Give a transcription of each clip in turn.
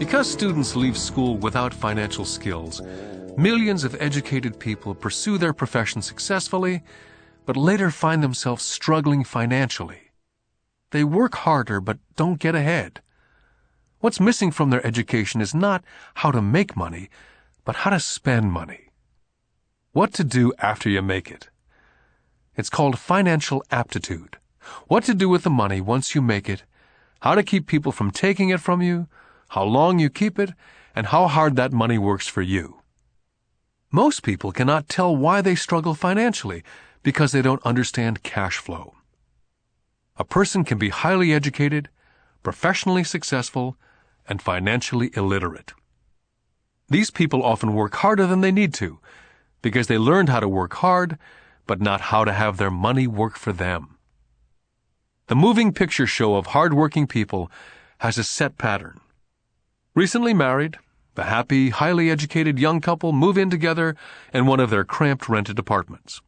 Because students leave school without financial skills, millions of educated people pursue their profession successfully, but later find themselves struggling financially. They work harder but don't get ahead. What's missing from their education is not how to make money, but how to spend money. What to do after you make it. It's called financial aptitude. What to do with the money once you make it, how to keep people from taking it from you, how long you keep it, and how hard that money works for you. Most people cannot tell why they struggle financially because they don't understand cash flow. A person can be highly educated, professionally successful, and financially illiterate. These people often work harder than they need to because they learned how to work hard, but not how to have their money work for them. The moving picture show of hard-working people has a set pattern. Recently married, the happy, highly educated young couple move in together in one of their cramped rented apartments.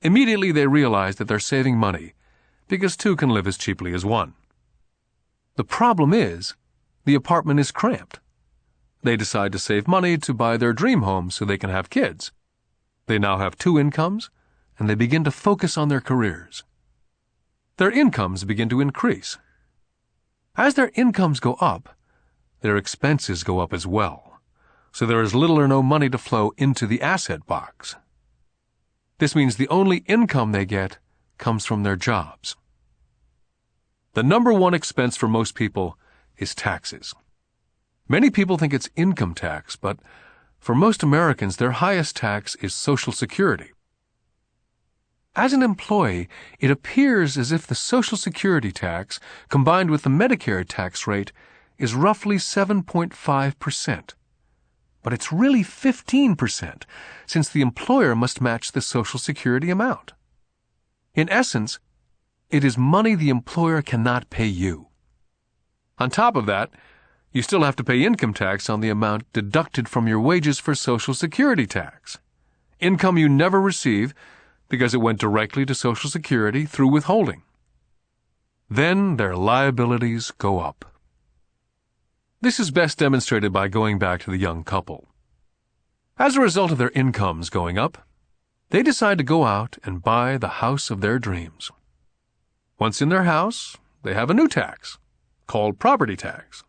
Immediately they realize that they're saving money because two can live as cheaply as one. The problem is, the apartment is cramped. They decide to save money to buy their dream home so they can have kids. They now have two incomes, and they begin to focus on their careers. Their incomes begin to increase. As their incomes go up, their expenses go up as well, so there is little or no money to flow into the asset box. This means the only income they get comes from their jobs. The number one expense for most people is taxes. Many people think it's income tax, but for most Americans, their highest tax is Social Security. As an employee, it appears as if the Social Security tax, combined with the Medicare tax rate, is roughly 7.5%. But it's really 15%, since the employer must match the Social Security amount. In essence, it is money the employer cannot pay you. On top of that, you still have to pay income tax on the amount deducted from your wages for Social Security tax. Income you never receive because it went directly to Social Security through withholding. Then their liabilities go up. This is best demonstrated by going back to the young couple. As a result of their incomes going up, they decide to go out and buy the house of their dreams. Once in their house, they have a new tax, called property tax.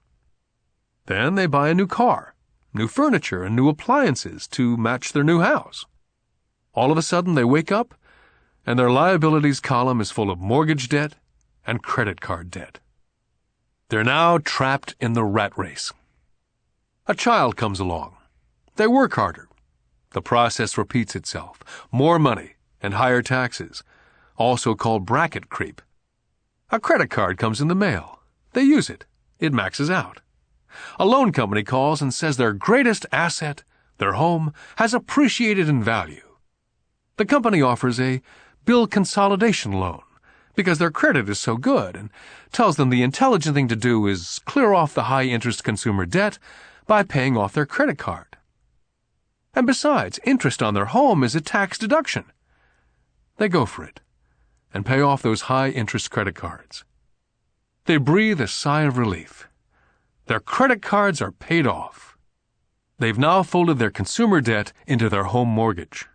Then they buy a new car, new furniture, and new appliances to match their new house. All of a sudden, they wake up, and their liabilities column is full of mortgage debt and credit card debt. They're now trapped in the rat race. A child comes along. They work harder. The process repeats itself. More money and higher taxes, also called bracket creep. A credit card comes in the mail. They use it. It maxes out. A loan company calls and says their greatest asset, their home, has appreciated in value. The company offers a bill consolidation loan because their credit is so good and tells them the intelligent thing to do is clear off the high-interest consumer debt by paying off their credit card. And besides, interest on their home is a tax deduction. They go for it and pay off those high-interest credit cards. They breathe a sigh of relief. Their credit cards are paid off. They've now folded their consumer debt into their home mortgage.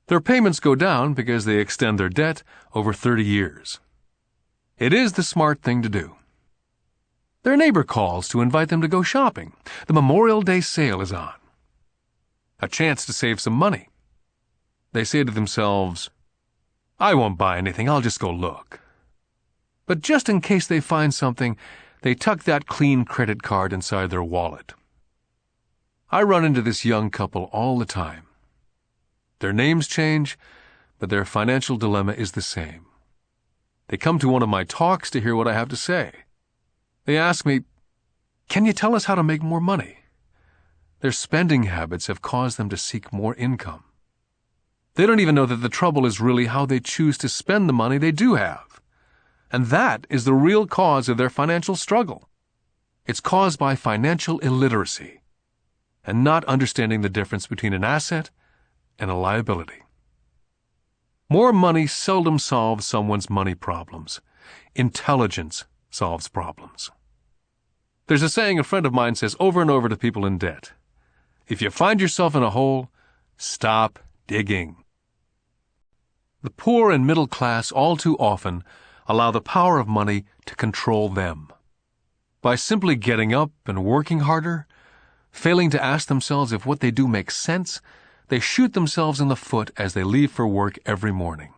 Their payments go down because they extend their debt over 30 years. It is the smart thing to do. Their neighbor calls to invite them to go shopping. The Memorial Day sale is on. A chance to save some money. They say to themselves, "I won't buy anything, I'll just go look." But just in case they find something, they tuck that clean credit card inside their wallet. I run into this young couple all the time. Their names change, but their financial dilemma is the same. They come to one of my talks to hear what I have to say. They ask me, "Can you tell us how to make more money?" Their spending habits have caused them to seek more income. They don't even know that the trouble is really how they choose to spend the money they do have. And that is the real cause of their financial struggle. It's caused by financial illiteracy and not understanding the difference between an asset and a liability. More money seldom solves someone's money problems. Intelligence solves problems. There's a saying a friend of mine says over and over to people in debt: if you find yourself in a hole, stop digging. The poor and middle class all too often allow the power of money to control them. By simply getting up and working harder, failing to ask themselves if what they do makes sense, they shoot themselves in the foot as they leave for work every morning.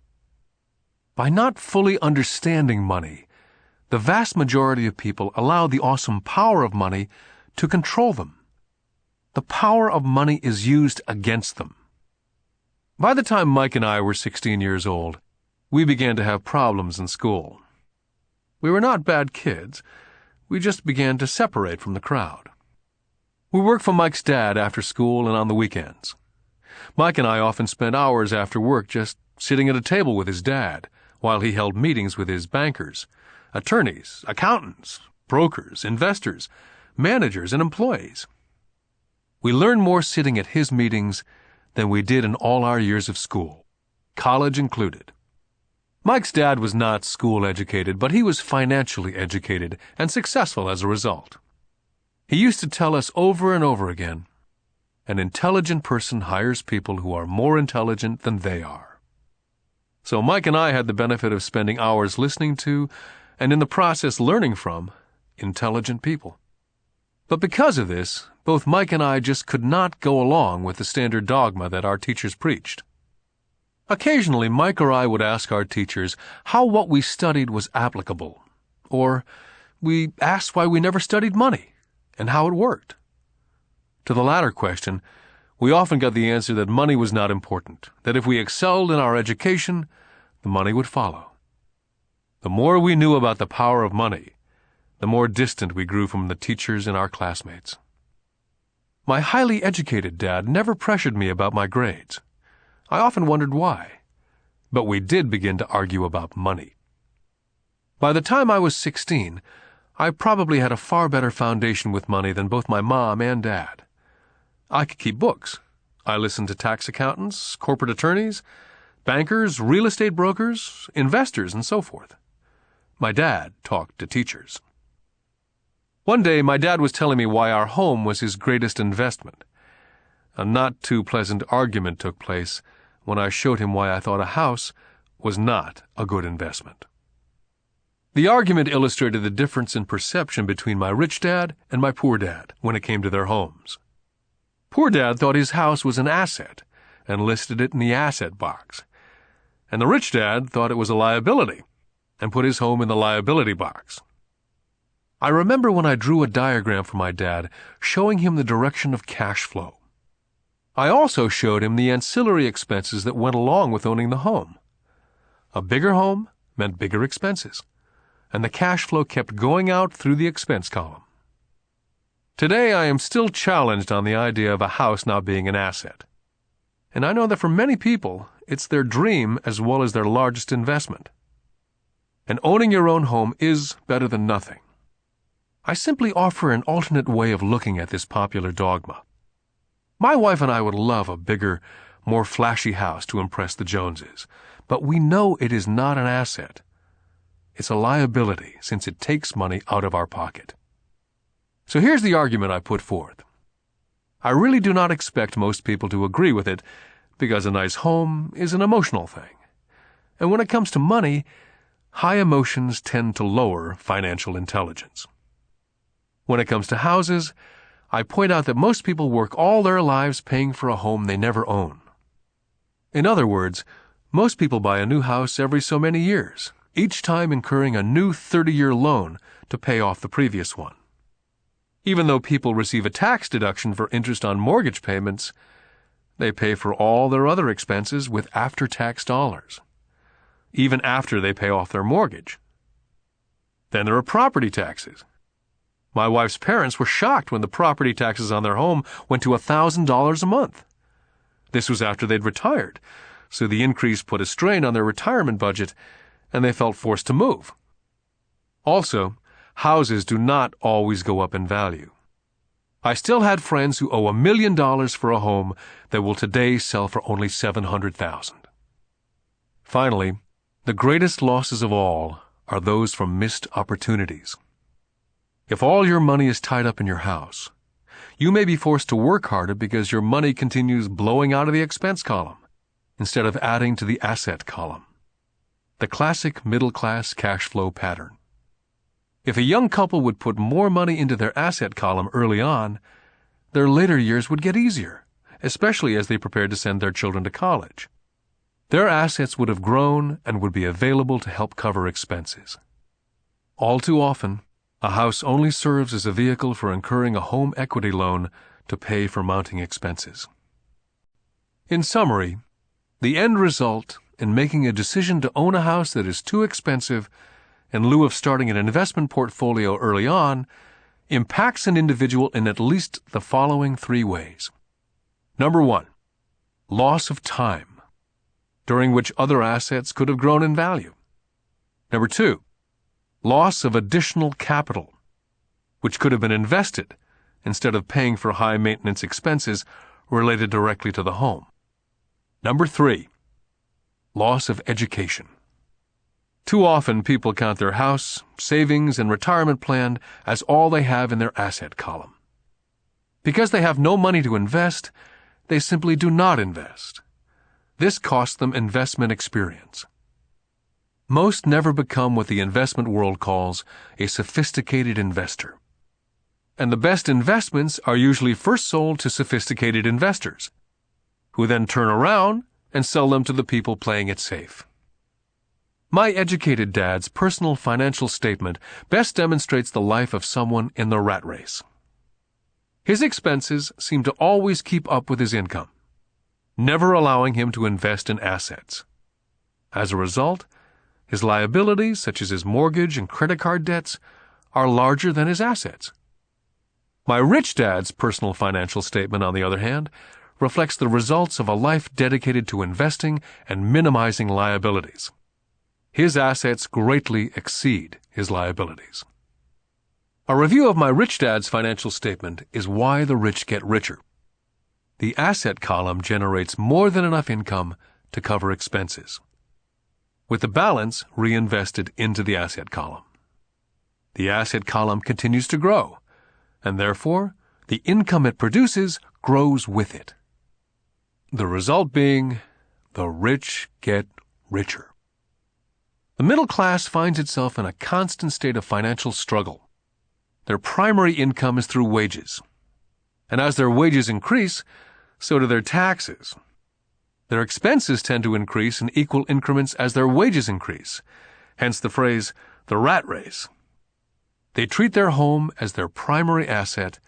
By not fully understanding money, the vast majority of people allow the awesome power of money to control them. The power of money is used against them. By the time Mike and I were 16 years old, we began to have problems in school. We were not bad kids. We just began to separate from the crowd. We worked for Mike's dad after school and on the weekends. Mike and I often spent hours after work just sitting at a table with his dad while he held meetings with his bankers, attorneys, accountants, brokers, investors, managers, and employees. We learned more sitting at his meetings than we did in all our years of school, college included. Mike's dad was not school educated, but he was financially educated and successful as a result. He used to tell us over and over again, an intelligent person hires people who are more intelligent than they are. So Mike and I had the benefit of spending hours listening to, and in the process learning from, intelligent people. But because of this, both Mike and I just could not go along with the standard dogma that our teachers preached. Occasionally, Mike or I would ask our teachers how what we studied was applicable, or we asked why we never studied money and how it worked. To the latter question, we often got the answer that money was not important, that if we excelled in our education, the money would follow. The more we knew about the power of money, the more distant we grew from the teachers and our classmates. My highly educated dad never pressured me about my grades. I often wondered why, but we did begin to argue about money. By the time I was 16, I probably had a far better foundation with money than both my mom and dad. I could keep books. I listened to tax accountants, corporate attorneys, bankers, real estate brokers, investors, and so forth. My dad talked to teachers. One day, my dad was telling me why our home was his greatest investment. A not too pleasant argument took place when I showed him why I thought a house was not a good investment. The argument illustrated the difference in perception between my rich dad and my poor dad when it came to their homes. Poor dad thought his house was an asset and listed it in the asset box, and the rich dad thought it was a liability and put his home in the liability box. I remember when I drew a diagram for my dad showing him the direction of cash flow. I also showed him the ancillary expenses that went along with owning the home. A bigger home meant bigger expenses, and the cash flow kept going out through the expense column. Today I am still challenged on the idea of a house now being an asset. And I know that for many people, it's their dream as well as their largest investment. And owning your own home is better than nothing. I simply offer an alternate way of looking at this popular dogma. My wife and I would love a bigger, more flashy house to impress the Joneses, but we know it is not an asset. It's a liability since it takes money out of our pocket. So here's the argument I put forth. I really do not expect most people to agree with it because a nice home is an emotional thing. And when it comes to money, high emotions tend to lower financial intelligence. When it comes to houses, I point out that most people work all their lives paying for a home they never own. In other words, most people buy a new house every so many years, each time incurring a new 30-year loan to pay off the previous one. Even though people receive a tax deduction for interest on mortgage payments, they pay for all their other expenses with after-tax dollars, even after they pay off their mortgage. Then there are property taxes. My wife's parents were shocked when the property taxes on their home went to $1,000 a month. This was after they'd retired, so the increase put a strain on their retirement budget, and they felt forced to move. Also, houses do not always go up in value. I still had friends who owe $1 million for a home that will today sell for only $700,000. Finally, the greatest losses of all are those from missed opportunities. If all your money is tied up in your house, you may be forced to work harder because your money continues blowing out of the expense column instead of adding to the asset column. The classic middle-class cash flow pattern. If a young couple would put more money into their asset column early on, their later years would get easier, especially as they prepared to send their children to college. Their assets would have grown and would be available to help cover expenses. All too often, a house only serves as a vehicle for incurring a home equity loan to pay for mounting expenses. In summary, the end result in making a decision to own a house that is too expensive in lieu of starting an investment portfolio early on impacts an individual in at least the following 3 ways. Number 1, loss of time, during which other assets could have grown in value. Number 2, loss of additional capital, which could have been invested instead of paying for high-maintenance expenses related directly to the home. Number 3, loss of education. Too often people count their house, savings, and retirement plan as all they have in their asset column. Because they have no money to invest, they simply do not invest. This costs them investment experience. Most never become what the investment world calls a sophisticated investor. And the best investments are usually first sold to sophisticated investors, who then turn around and sell them to the people playing it safe. My educated dad's personal financial statement best demonstrates the life of someone in the rat race. His expenses seem to always keep up with his income, never allowing him to invest in assets. As a result, his liabilities, such as his mortgage and credit card debts, are larger than his assets. My rich dad's personal financial statement, on the other hand, reflects the results of a life dedicated to investing and minimizing liabilities. His assets greatly exceed his liabilities. A review of my rich dad's financial statement is why the rich get richer. The asset column generates more than enough income to cover expenses, with the balance reinvested into the asset column. The asset column continues to grow, and therefore the income it produces grows with it. The result being, the rich get richer. The middle class finds itself in a constant state of financial struggle. Their primary income is through wages, and as their wages increase, so do their taxes. Their expenses tend to increase in equal increments as their wages increase, hence the phrase, the rat race. They treat their home as their primary asset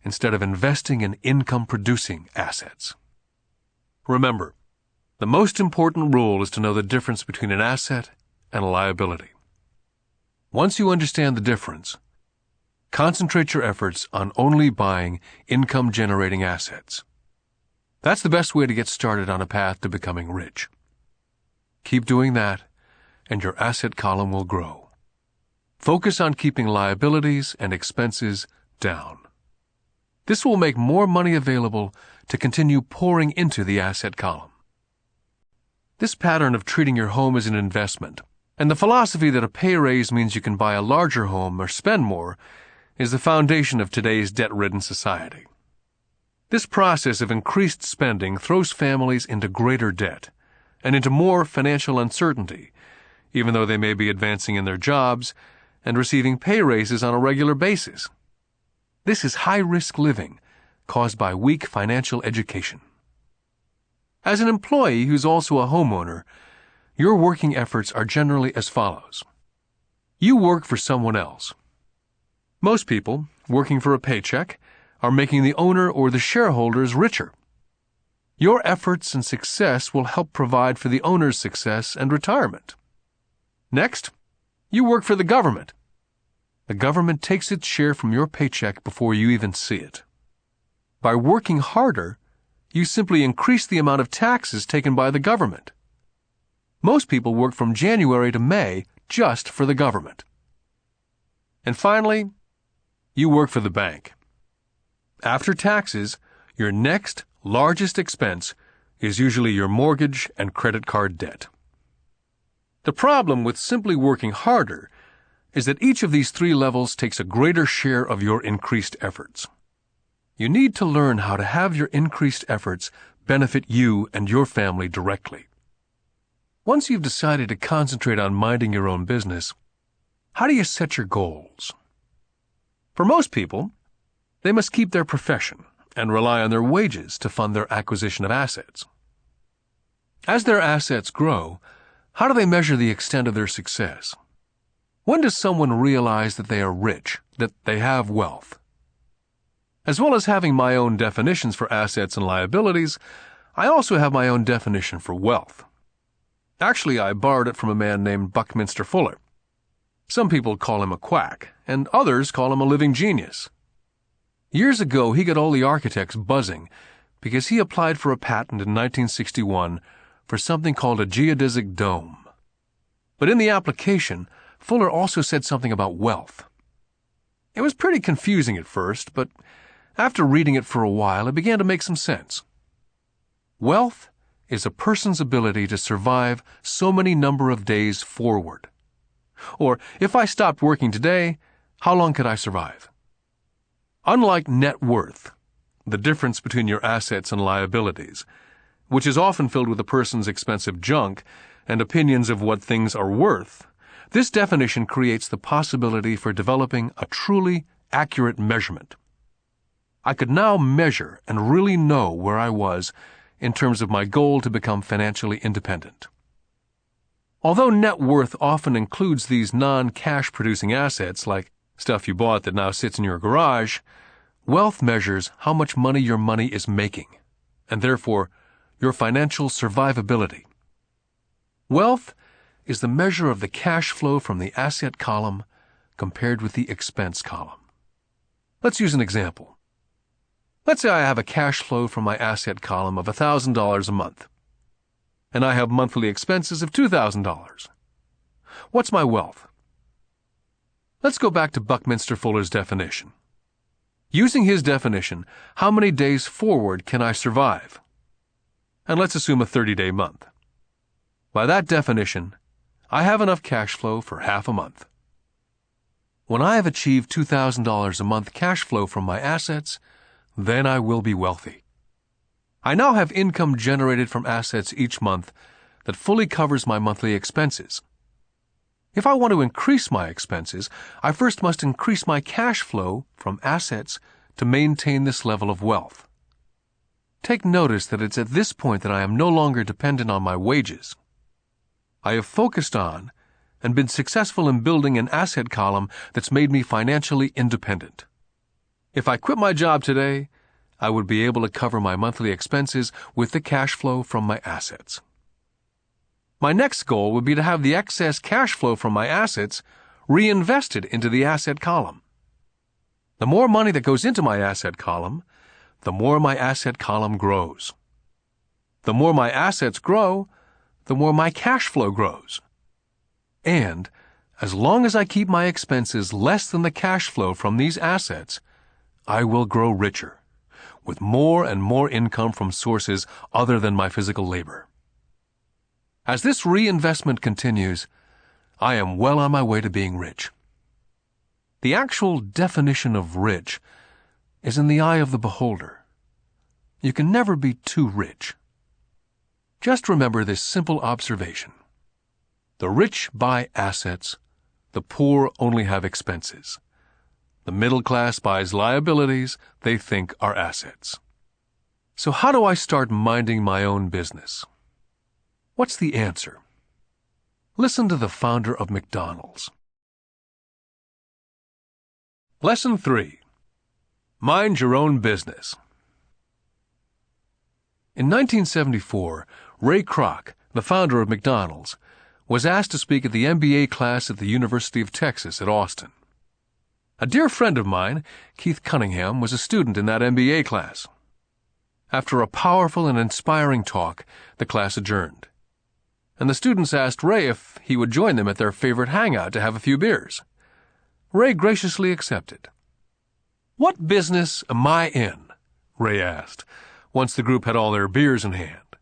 instead of investing in income-producing assets. Remember, the most important rule is to know the difference between an asset and a liability. Once you understand the difference, concentrate your efforts on only buying income-generating assets. That's the best way to get started on a path to becoming rich. Keep doing that, and your asset column will grow. Focus on keeping liabilities and expenses down. This will make more money available to continue pouring into the asset column. This pattern of treating your home as an investment, and the philosophy that a pay raise means you can buy a larger home or spend more, is the foundation of today's debt-ridden society. This process of increased spending throws families into greater debt and into more financial uncertainty, even though they may be advancing in their jobs and receiving pay raises on a regular basis. This is high-risk living caused by weak financial education. As an employee who's also a homeowner, your working efforts are generally as follows. You work for someone else. Most people, working for a paycheck, are making the owner or the shareholders richer. Your efforts and success will help provide for the owner's success and retirement. Next, you work for the government. The government takes its share from your paycheck before you even see it. By working harder, you simply increase the amount of taxes taken by the government. Most people work from January to May just for the government. And finally, you work for the bank. After taxes, your next largest expense is usually your mortgage and credit card debt. The problem with simply working harder is that each of these three levels takes a greater share of your increased efforts. You need to learn how to have your increased efforts benefit you and your family directly. Once you've decided to concentrate on minding your own business, how do you set your goals? For most people, they must keep their profession and rely on their wages to fund their acquisition of assets. As their assets grow, how do they measure the extent of their success? When does someone realize that they are rich, that they have wealth? As well as having my own definitions for assets and liabilities, I also have my own definition for wealth. Actually, I borrowed it from a man named Buckminster Fuller. Some people call him a quack, and others call him a living genius. Years ago, he got all the architects buzzing because he applied for a patent in 1961 for something called a geodesic dome. But in the application, Fuller also said something about wealth. It was pretty confusing at first, but after reading it for a while, it began to make some sense. Wealth is a person's ability to survive so many number of days forward. Or, if I stopped working today, how long could I survive? Unlike net worth, the difference between your assets and liabilities, which is often filled with a person's expensive junk and opinions of what things are worth, this definition creates the possibility for developing a truly accurate measurement. I could now measure and really know where I was in terms of my goal to become financially independent. Although net worth often includes these non-cash producing assets like stuff you bought that now sits in your garage, wealth measures how much money your money is making, and therefore your financial survivability. Wealth is the measure of the cash flow from the asset column compared with the expense column. Let's use an example. Let's say I have a cash flow from my asset column of $1,000 a month, and I have monthly expenses of $2,000. What's my wealth? Let's go back to Buckminster Fuller's definition. Using his definition, how many days forward can I survive? And let's assume a 30-day month. By that definition, I have enough cash flow for half a month. When I have achieved $2,000 a month cash flow from my assets, then I will be wealthy. I now have income generated from assets each month that fully covers my monthly expenses. If I want to increase my expenses, I first must increase my cash flow from assets to maintain this level of wealth. Take notice that it's at this point that I am no longer dependent on my wages. I have focused on and been successful in building an asset column that's made me financially independent. If I quit my job today, I would be able to cover my monthly expenses with the cash flow from my assets. My next goal would be to have the excess cash flow from my assets reinvested into the asset column. The more money that goes into my asset column, the more my asset column grows. The more my assets grow, the more my cash flow grows. And as long as I keep my expenses less than the cash flow from these assets, I will grow richer, with more and more income from sources other than my physical labor. As this reinvestment continues, I am well on my way to being rich. The actual definition of rich is in the eye of the beholder. You can never be too rich. Just remember this simple observation. The rich buy assets, the poor only have expenses. The middle class buys liabilities they think are assets. So how do I start minding my own business? What's the answer? Listen to the founder of McDonald's. Lesson 3. Mind your own business. In 1974, Ray Kroc, the founder of McDonald's, was asked to speak at the MBA class at the University of Texas at Austin. A dear friend of mine, Keith Cunningham, was a student in that MBA class. After a powerful and inspiring talk, the class adjourned, and the students asked Ray if he would join them at their favorite hangout to have a few beers. Ray graciously accepted. "What business am I in?" Ray asked, once the group had all their beers in hand.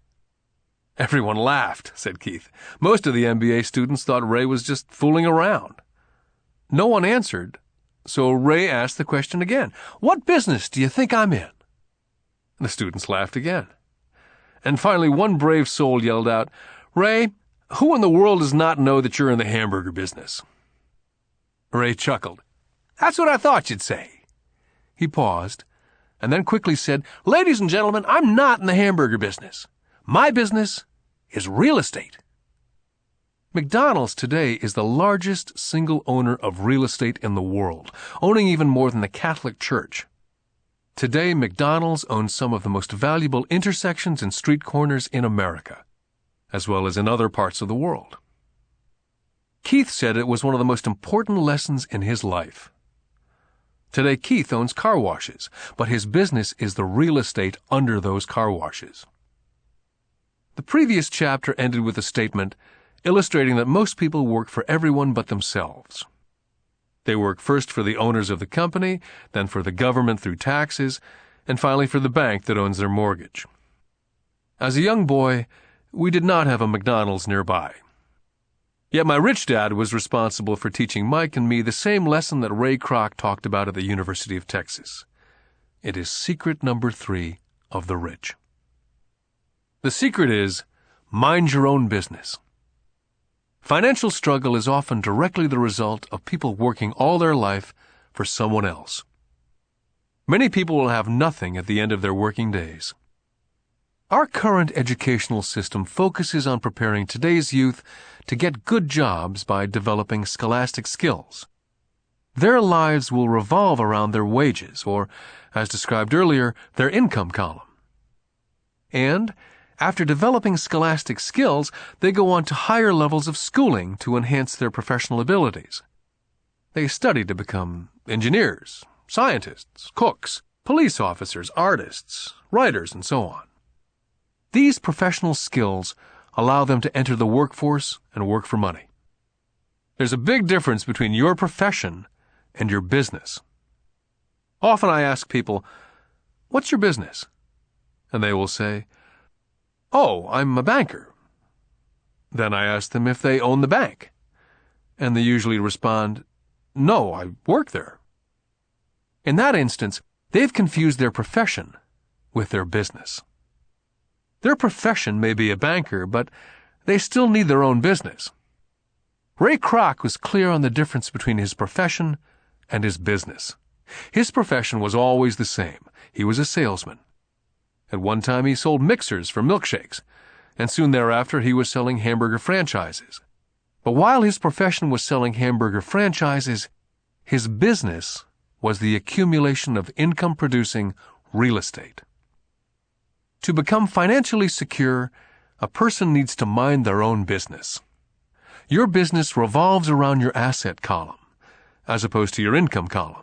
Everyone laughed, said Keith. Most of the MBA students thought Ray was just fooling around. No one answered, so Ray asked the question again. "What business do you think I'm in?" The students laughed again. And finally, one brave soul yelled out, "Ray, who in the world does not know that you're in the hamburger business?" Ray chuckled. "That's what I thought you'd say." He paused, and then quickly said, "Ladies and gentlemen, I'm not in the hamburger business. My business is real estate." McDonald's today is the largest single owner of real estate in the world, owning even more than the Catholic Church. Today, McDonald's owns some of the most valuable intersections and street corners in America, as well as in other parts of the world. Keith said it was one of the most important lessons in his life. Today, Keith owns car washes, but his business is the real estate under those car washes. The previous chapter ended with a statement illustrating that most people work for everyone but themselves. They work first for the owners of the company, then for the government through taxes, and finally for the bank that owns their mortgage. As a young boy, we did not have a McDonald's nearby. Yet my rich dad was responsible for teaching Mike and me the same lesson that Ray Kroc talked about at the University of Texas. It is secret number 3 of the rich. The secret is, mind your own business. Financial struggle is often directly the result of people working all their life for someone else. Many people will have nothing at the end of their working days. Our current educational system focuses on preparing today's youth to get good jobs by developing scholastic skills. Their lives will revolve around their wages, or, as described earlier, their income column. And after developing scholastic skills, they go on to higher levels of schooling to enhance their professional abilities. They study to become engineers, scientists, cooks, police officers, artists, writers, and so on. These professional skills allow them to enter the workforce and work for money. There's a big difference between your profession and your business. Often I ask people, "What's your business?" And they will say, "Oh, I'm a banker." Then I ask them if they own the bank, and they usually respond, "No, I work there." In that instance, they've confused their profession with their business. Their profession may be a banker, but they still need their own business. Ray Kroc was clear on the difference between his profession and his business. His profession was always the same. He was a salesman. At one time, he sold mixers for milkshakes, and soon thereafter he was selling hamburger franchises. But while his profession was selling hamburger franchises, his business was the accumulation of income-producing real estate. To become financially secure, a person needs to mind their own business. Your business revolves around your asset column, as opposed to your income column.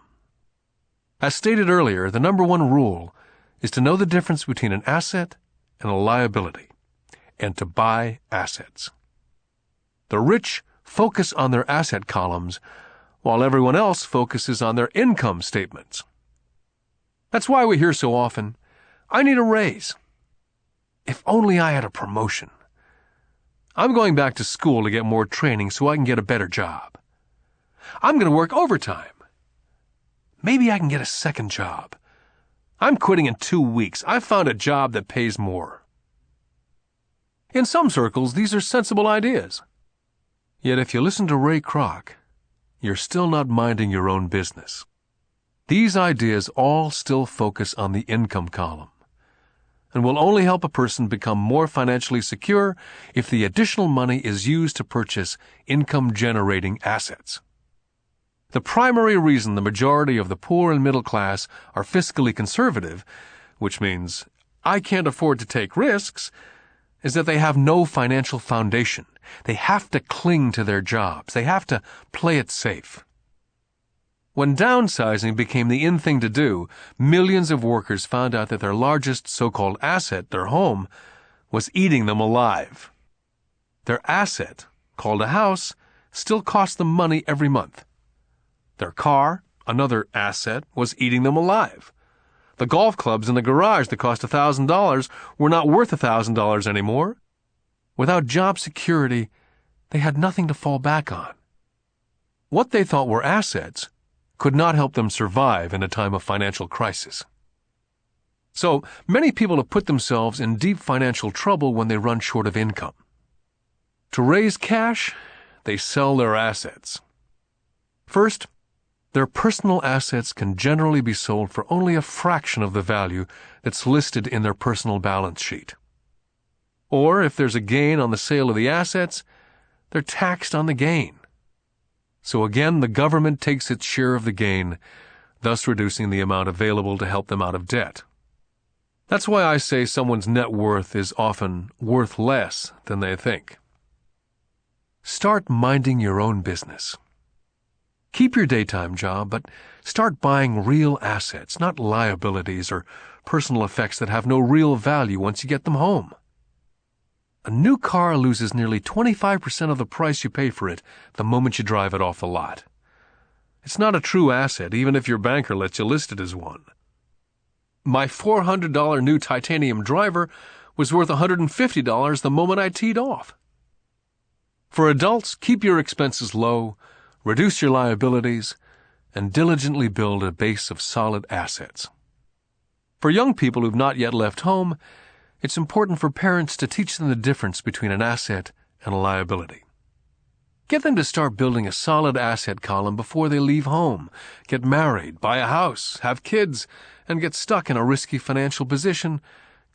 As stated earlier, the number one rule is to know the difference between an asset and a liability, and to buy assets. The rich focus on their asset columns, while everyone else focuses on their income statements. That's why we hear so often, "I need a raise. If only I had a promotion. I'm going back to school to get more training so I can get a better job. I'm going to work overtime. Maybe I can get a second job. I'm quitting in 2 weeks. I've found a job that pays more." In some circles, these are sensible ideas. Yet if you listen to Ray Kroc, you're still not minding your own business. These ideas all still focus on the income column, and will only help a person become more financially secure if the additional money is used to purchase income-generating assets. The primary reason the majority of the poor and middle class are fiscally conservative, which means I can't afford to take risks, is that they have no financial foundation. They have to cling to their jobs. They have to play it safe. When downsizing became the in thing to do, millions of workers found out that their largest so-called asset, their home, was eating them alive. Their asset, called a house, still cost them money every month. Their car, another asset, was eating them alive. The golf clubs in the garage that cost $1,000 were not worth $1,000 anymore. Without job security, they had nothing to fall back on. what they thought were assets could not help them survive in a time of financial crisis. So, many people have put themselves in deep financial trouble when they run short of income. To raise cash, they sell their assets. First, their personal assets can generally be sold for only a fraction of the value that's listed in their personal balance sheet. Or, if there's a gain on the sale of the assets, they're taxed on the gain. So again, the government takes its share of the gain, thus reducing the amount available to help them out of debt. That's why I say someone's net worth is often worth less than they think. Start minding your own business. Keep your daytime job, but start buying real assets, not liabilities or personal effects that have no real value once you get them home. A new car loses nearly 25% of the price you pay for it the moment you drive it off the lot. It's not a true asset, even if your banker lets you list it as one. My $400 new titanium driver was worth $150 the moment I teed off. For adults, keep your expenses low, reduce your liabilities, and diligently build a base of solid assets. For young people who've not yet left home, it's important for parents to teach them the difference between an asset and a liability. Get them to start building a solid asset column before they leave home, get married, buy a house, have kids, and get stuck in a risky financial position,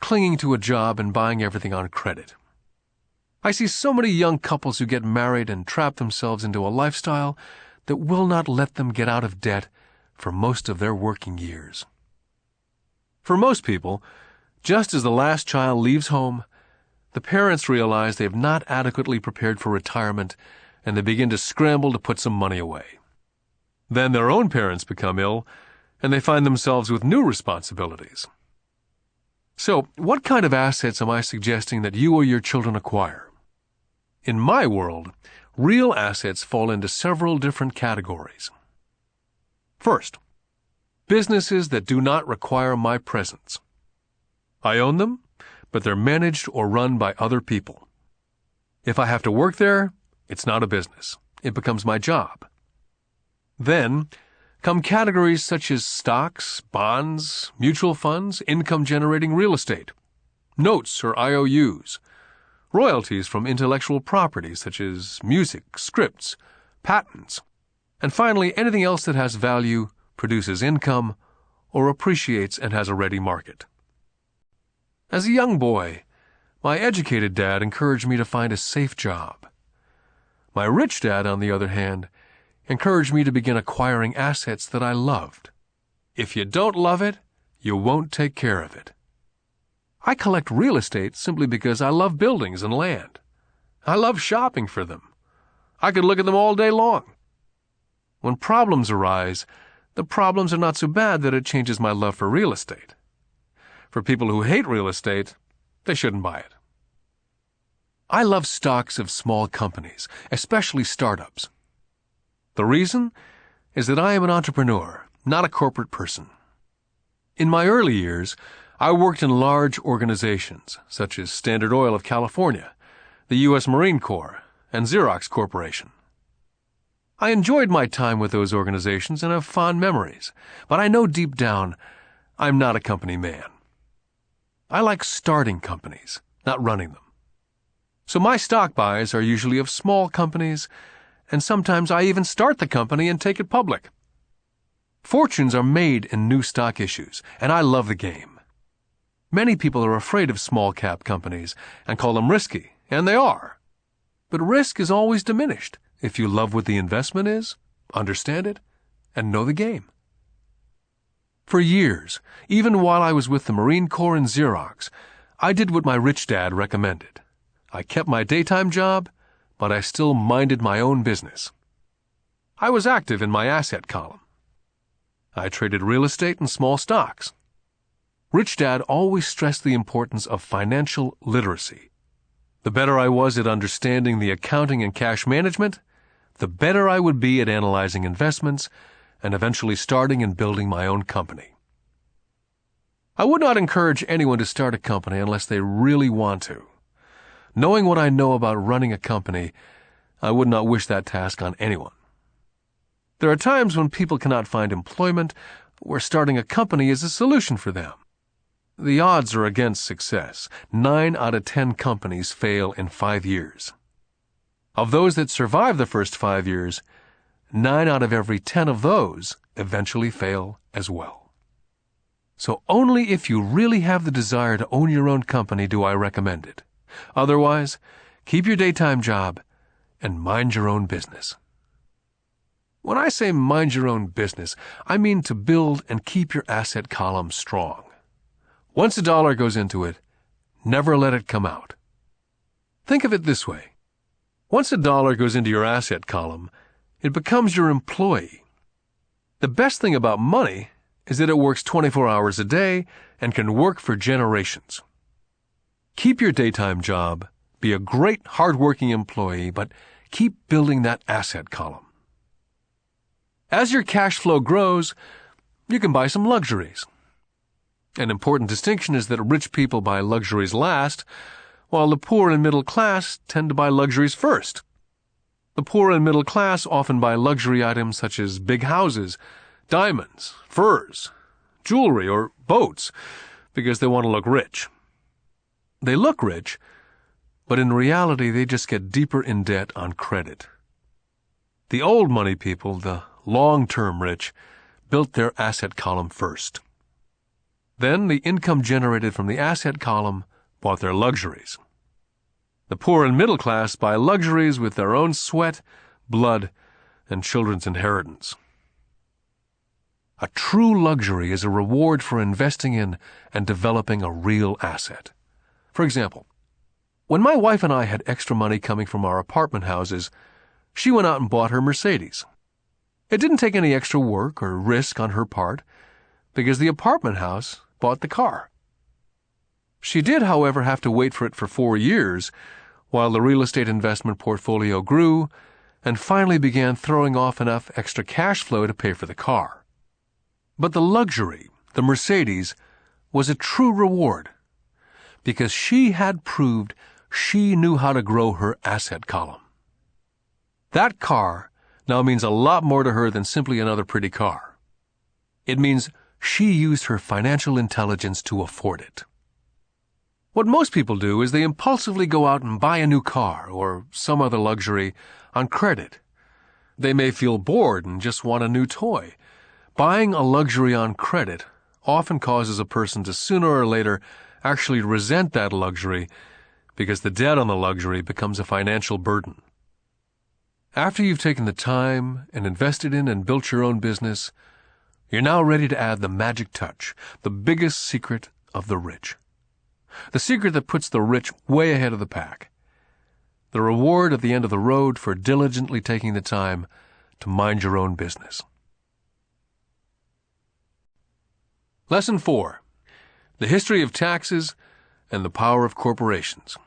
clinging to a job and buying everything on credit. I see so many young couples who get married and trap themselves into a lifestyle that will not let them get out of debt for most of their working years. For most people, just as the last child leaves home, the parents realize they have not adequately prepared for retirement and they begin to scramble to put some money away. Then their own parents become ill and they find themselves with new responsibilities. So, what kind of assets am I suggesting that you or your children acquire? In my world, real assets fall into several different categories. First, businesses that do not require my presence. I own them, but they're managed or run by other people. If I have to work there, it's not a business. It becomes my job. Then come categories such as stocks, bonds, mutual funds, income-generating real estate, notes or IOUs, royalties from intellectual property such as music, scripts, patents, and finally anything else that has value, produces income, or appreciates and has a ready market. As a young boy, my educated dad encouraged me to find a safe job. My rich dad, on the other hand, encouraged me to begin acquiring assets that I loved. If you don't love it, you won't take care of it. I collect real estate simply because I love buildings and land. I love shopping for them. I could look at them all day long. When problems arise, the problems are not so bad that it changes my love for real estate. For people who hate real estate, they shouldn't buy it. I love stocks of small companies, especially startups. The reason is that I am an entrepreneur, not a corporate person. In my early years, I worked in large organizations such as Standard Oil of California, the U.S. Marine Corps, and Xerox Corporation. I enjoyed my time with those organizations and have fond memories, but I know deep down I'm not a company man. I like starting companies, not running them. So my stock buys are usually of small companies, and sometimes I even start the company and take it public. Fortunes are made in new stock issues, and I love the game. Many people are afraid of small-cap companies and call them risky, and they are. But risk is always diminished if you love what the investment is, understand it, and know the game. For years, even while I was with the Marine Corps and Xerox, I did what my rich dad recommended. I kept my daytime job, but I still minded my own business. I was active in my asset column. I traded real estate and small stocks. Rich Dad always stressed the importance of financial literacy. The better I was at understanding the accounting and cash management, the better I would be at analyzing investments and eventually starting and building my own company. I would not encourage anyone to start a company unless they really want to. Knowing what I know about running a company, I would not wish that task on anyone. There are times when people cannot find employment, where starting a company is a solution for them. The odds are against success. 9 out of 10 companies fail in 5 years. Of those that survive the first 5 years, 9 out of every 10 of those eventually fail as well. So only if you really have the desire to own your own company do I recommend it. Otherwise, keep your daytime job and mind your own business. When I say mind your own business, I mean to build and keep your asset column strong. Once a dollar goes into it, never let it come out. Think of it this way. Once a dollar goes into your asset column, it becomes your employee. The best thing about money is that it works 24 hours a day and can work for generations. Keep your daytime job, be a great hard-working employee, but keep building that asset column. As your cash flow grows, you can buy some luxuries. An important distinction is that rich people buy luxuries last, while the poor and middle class tend to buy luxuries first. The poor and middle class often buy luxury items such as big houses, diamonds, furs, jewelry, or boats because they want to look rich. They look rich, but in reality they just get deeper in debt on credit. The old money people, the long-term rich, built their asset column first. Then the income generated from the asset column bought their luxuries. The poor and middle class buy luxuries with their own sweat, blood, and children's inheritance. A true luxury is a reward for investing in and developing a real asset. For example, when my wife and I had extra money coming from our apartment houses, she went out and bought her Mercedes. It didn't take any extra work or risk on her part, because the apartment house bought the car. She did, however, have to wait for it for 4 years while the real estate investment portfolio grew and finally began throwing off enough extra cash flow to pay for the car. But the luxury, the Mercedes, was a true reward because she had proved she knew how to grow her asset column. That car now means a lot more to her than simply another pretty car. It means she used her financial intelligence to afford it. What most people do is they impulsively go out and buy a new car or some other luxury on credit. They may feel bored and just want a new toy. Buying a luxury on credit often causes a person to sooner or later actually resent that luxury because the debt on the luxury becomes a financial burden. After you've taken the time and invested in and built your own business, you're now ready to add the magic touch, the biggest secret of the rich. The secret that puts the rich way ahead of the pack. The reward at the end of the road for diligently taking the time to mind your own business. Lesson 4. The History of Taxes and the Power of Corporations.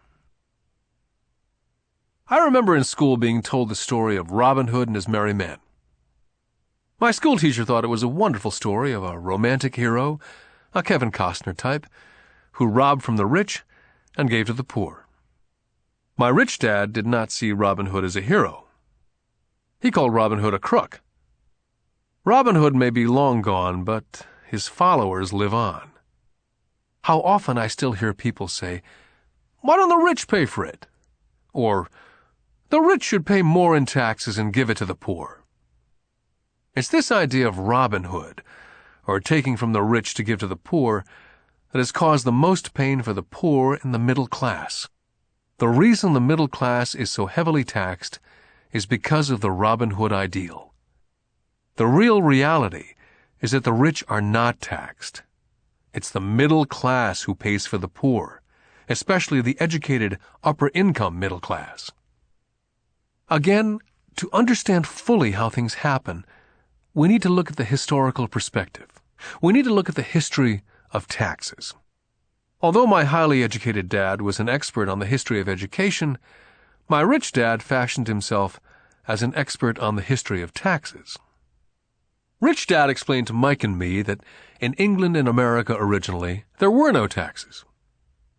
I remember in school being told the story of Robin Hood and his merry men. My school teacher thought it was a wonderful story of a romantic hero, a Kevin Costner type, who robbed from the rich and gave to the poor. My rich dad did not see Robin Hood as a hero. He called Robin Hood a crook. Robin Hood may be long gone, but his followers live on. How often I still hear people say, "Why don't the rich pay for it?" Or, "The rich should pay more in taxes and give it to the poor." It's this idea of Robin Hood, or taking from the rich to give to the poor, that has caused the most pain for the poor and the middle class. The reason the middle class is so heavily taxed is because of the Robin Hood ideal. The real reality is that the rich are not taxed. It's the middle class who pays for the poor, especially the educated upper-income middle class. Again, to understand fully how things happen, we need to look at the historical perspective. We need to look at the history of taxes. Although my highly educated dad was an expert on the history of education, my rich dad fashioned himself as an expert on the history of taxes. Rich Dad explained to Mike and me that in England and America originally, there were no taxes.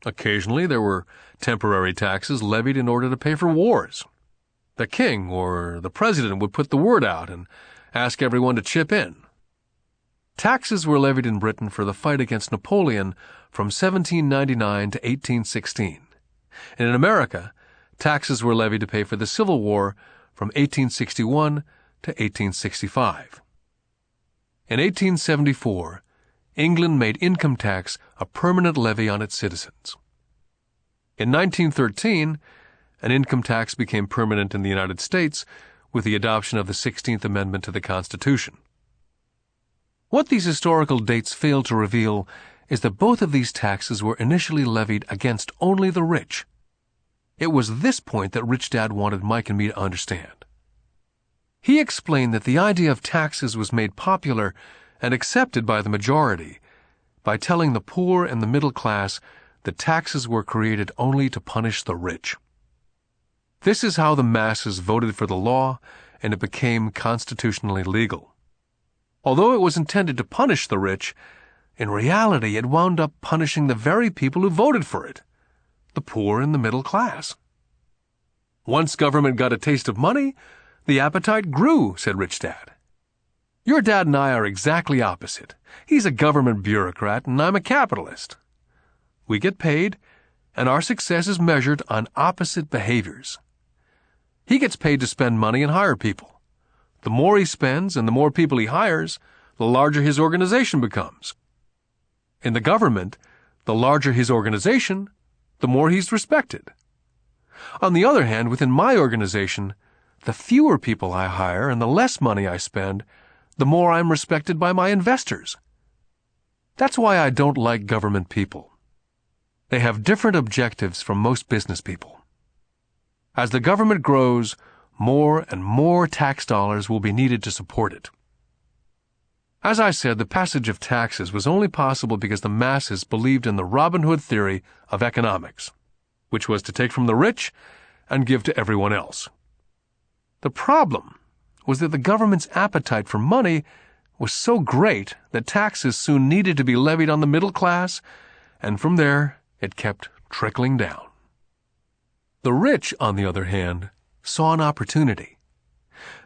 Occasionally, there were temporary taxes levied in order to pay for wars. The king or the president would put the word out, and ask everyone to chip in. Taxes were levied in Britain for the fight against Napoleon from 1799 to 1816. And in America, taxes were levied to pay for the Civil War from 1861 to 1865. In 1874, England made income tax a permanent levy on its citizens. In 1913, an income tax became permanent in the United States with the adoption of the 16th Amendment to the Constitution. What these historical dates fail to reveal is that both of these taxes were initially levied against only the rich. It was this point that Rich Dad wanted Mike and me to understand. He explained that the idea of taxes was made popular and accepted by the majority by telling the poor and the middle class that taxes were created only to punish the rich. This is how the masses voted for the law, and it became constitutionally legal. Although it was intended to punish the rich, in reality it wound up punishing the very people who voted for it, the poor and the middle class. Once government got a taste of money, the appetite grew, said Rich Dad. Your dad and I are exactly opposite. He's a government bureaucrat and I'm a capitalist. We get paid, and our success is measured on opposite behaviors. He gets paid to spend money and hire people. The more he spends and the more people he hires, the larger his organization becomes. In the government, the larger his organization, the more he's respected. On the other hand, within my organization, the fewer people I hire and the less money I spend, the more I'm respected by my investors. That's why I don't like government people. They have different objectives from most business people. As the government grows, more and more tax dollars will be needed to support it. As I said, the passage of taxes was only possible because the masses believed in the Robin Hood theory of economics, which was to take from the rich and give to everyone else. The problem was that the government's appetite for money was so great that taxes soon needed to be levied on the middle class, and from there it kept trickling down. The rich, on the other hand, saw an opportunity.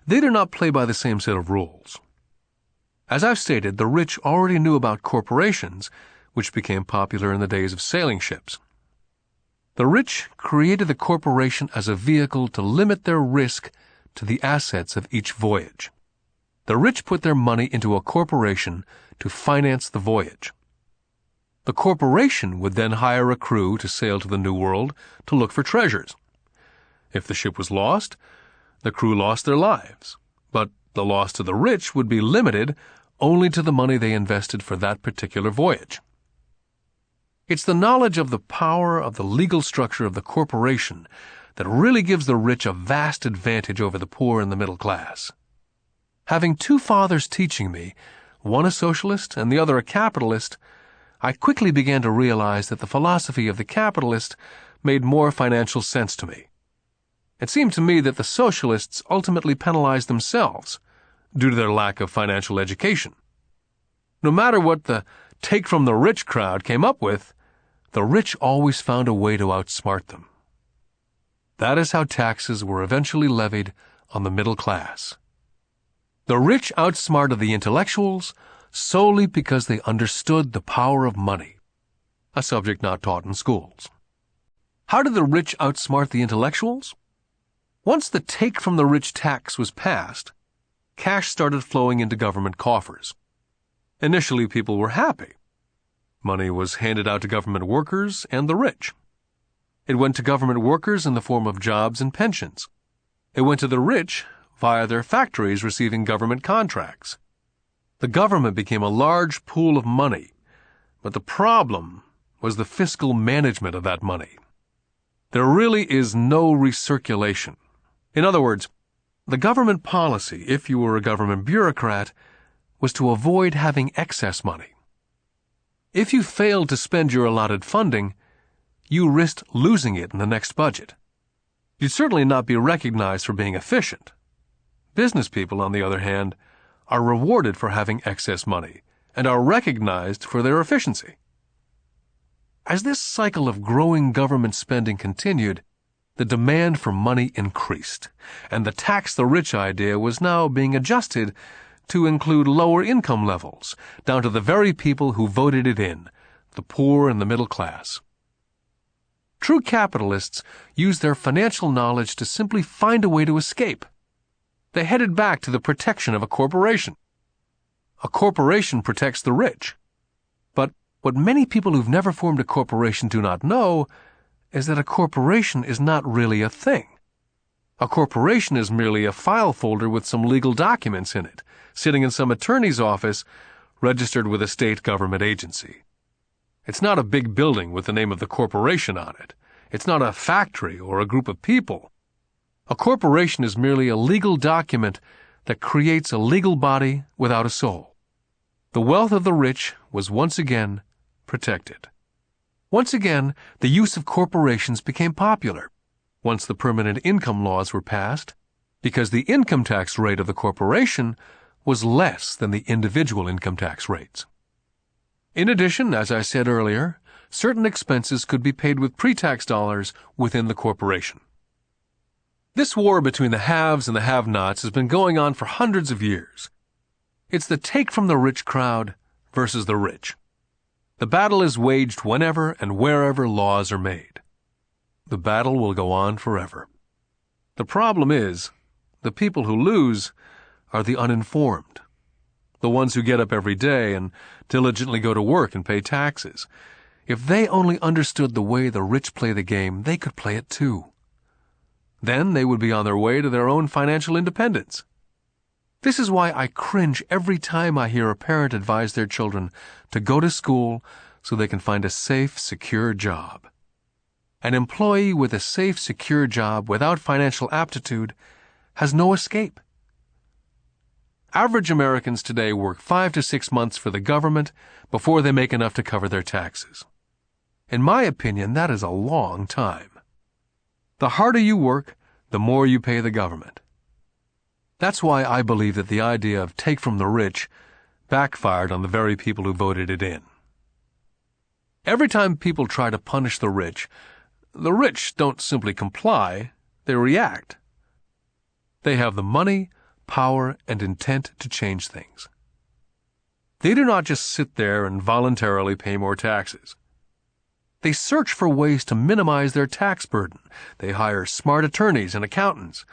They did not play by the same set of rules. As I've stated, the rich already knew about corporations, which became popular in the days of sailing ships. The rich created the corporation as a vehicle to limit their risk to the assets of each voyage. The rich put their money into a corporation to finance the voyage. The corporation would then hire a crew to sail to the New World to look for treasures. If the ship was lost, the crew lost their lives, but the loss to the rich would be limited only to the money they invested for that particular voyage. It's the knowledge of the power of the legal structure of the corporation that really gives the rich a vast advantage over the poor and the middle class. Having two fathers teaching me, one a socialist and the other a capitalist, I quickly began to realize that the philosophy of the capitalist made more financial sense to me. It seemed to me that the socialists ultimately penalized themselves due to their lack of financial education. No matter what the take-from-the-rich crowd came up with, the rich always found a way to outsmart them. That is how taxes were eventually levied on the middle class. The rich outsmarted the intellectuals solely because they understood the power of money, a subject not taught in schools. How did the rich outsmart the intellectuals? Once the take-from-the-rich tax was passed, cash started flowing into government coffers. Initially, people were happy. Money was handed out to government workers and the rich. It went to government workers in the form of jobs and pensions. It went to the rich via their factories receiving government contracts. The government became a large pool of money, but the problem was the fiscal management of that money. There really is no recirculation. In other words, the government policy, if you were a government bureaucrat, was to avoid having excess money. If you failed to spend your allotted funding, you risked losing it in the next budget. You'd certainly not be recognized for being efficient. Business people, on the other hand, are rewarded for having excess money and are recognized for their efficiency. As this cycle of growing government spending continued, the demand for money increased, and the tax the rich idea was now being adjusted to include lower income levels, down to the very people who voted it in, the poor and the middle class. True capitalists used their financial knowledge to simply find a way to escape. They headed back to the protection of a corporation. A corporation protects the rich. But what many people who've never formed a corporation do not know is that a corporation is not really a thing. A corporation is merely a file folder with some legal documents in it, sitting in some attorney's office, registered with a state government agency. It's not a big building with the name of the corporation on it. It's not a factory or a group of people. A corporation is merely a legal document that creates a legal body without a soul. The wealth of the rich was once again protected. Once again, the use of corporations became popular once the permanent income laws were passed, because the income tax rate of the corporation was less than the individual income tax rates. In addition, as I said earlier, certain expenses could be paid with pre-tax dollars within the corporation. This war between the haves and the have-nots has been going on for hundreds of years. It's the take from the rich crowd versus the rich. The battle is waged whenever and wherever laws are made. The battle will go on forever. The problem is, the people who lose are the uninformed, the ones who get up every day and diligently go to work and pay taxes. If they only understood the way the rich play the game, they could play it too. Then they would be on their way to their own financial independence. This is why I cringe every time I hear a parent advise their children to go to school so they can find a safe, secure job. An employee with a safe, secure job without financial aptitude has no escape. Average Americans today work 5 to 6 months for the government before they make enough to cover their taxes. In my opinion, that is a long time. The harder you work, the more you pay the government. That's why I believe that the idea of take from the rich backfired on the very people who voted it in. Every time people try to punish the rich don't simply comply, they react. They have the money, power, and intent to change things. They do not just sit there and voluntarily pay more taxes. They search for ways to minimize their tax burden. They hire smart attorneys and accountants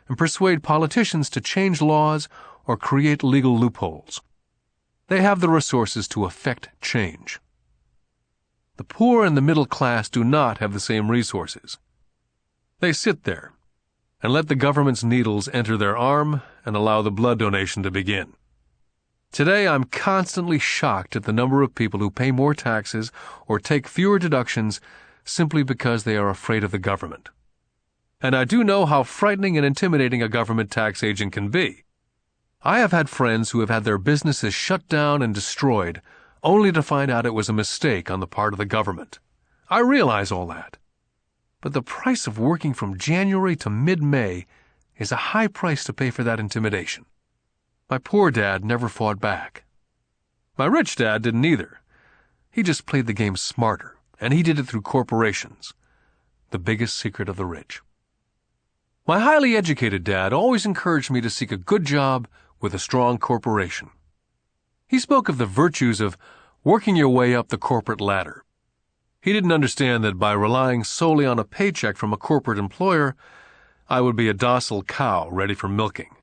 and persuade politicians to change laws or create legal loopholes. They have the resources to effect change. The poor and the middle class do not have the same resources. They sit there and let the government's needles enter their arm and allow the blood donation to begin. Today, I'm constantly shocked at the number of people who pay more taxes or take fewer deductions simply because they are afraid of the government. And I do know how frightening and intimidating a government tax agent can be. I have had friends who have had their businesses shut down and destroyed only to find out it was a mistake on the part of the government. I realize all that. But the price of working from January to mid-May is a high price to pay for that intimidation. My poor dad never fought back. My rich dad didn't either. He just played the game smarter, and he did it through corporations, the biggest secret of the rich. My highly educated dad always encouraged me to seek a good job with a strong corporation. He spoke of the virtues of working your way up the corporate ladder. He didn't understand that by relying solely on a paycheck from a corporate employer, I would be a docile cow ready for milking.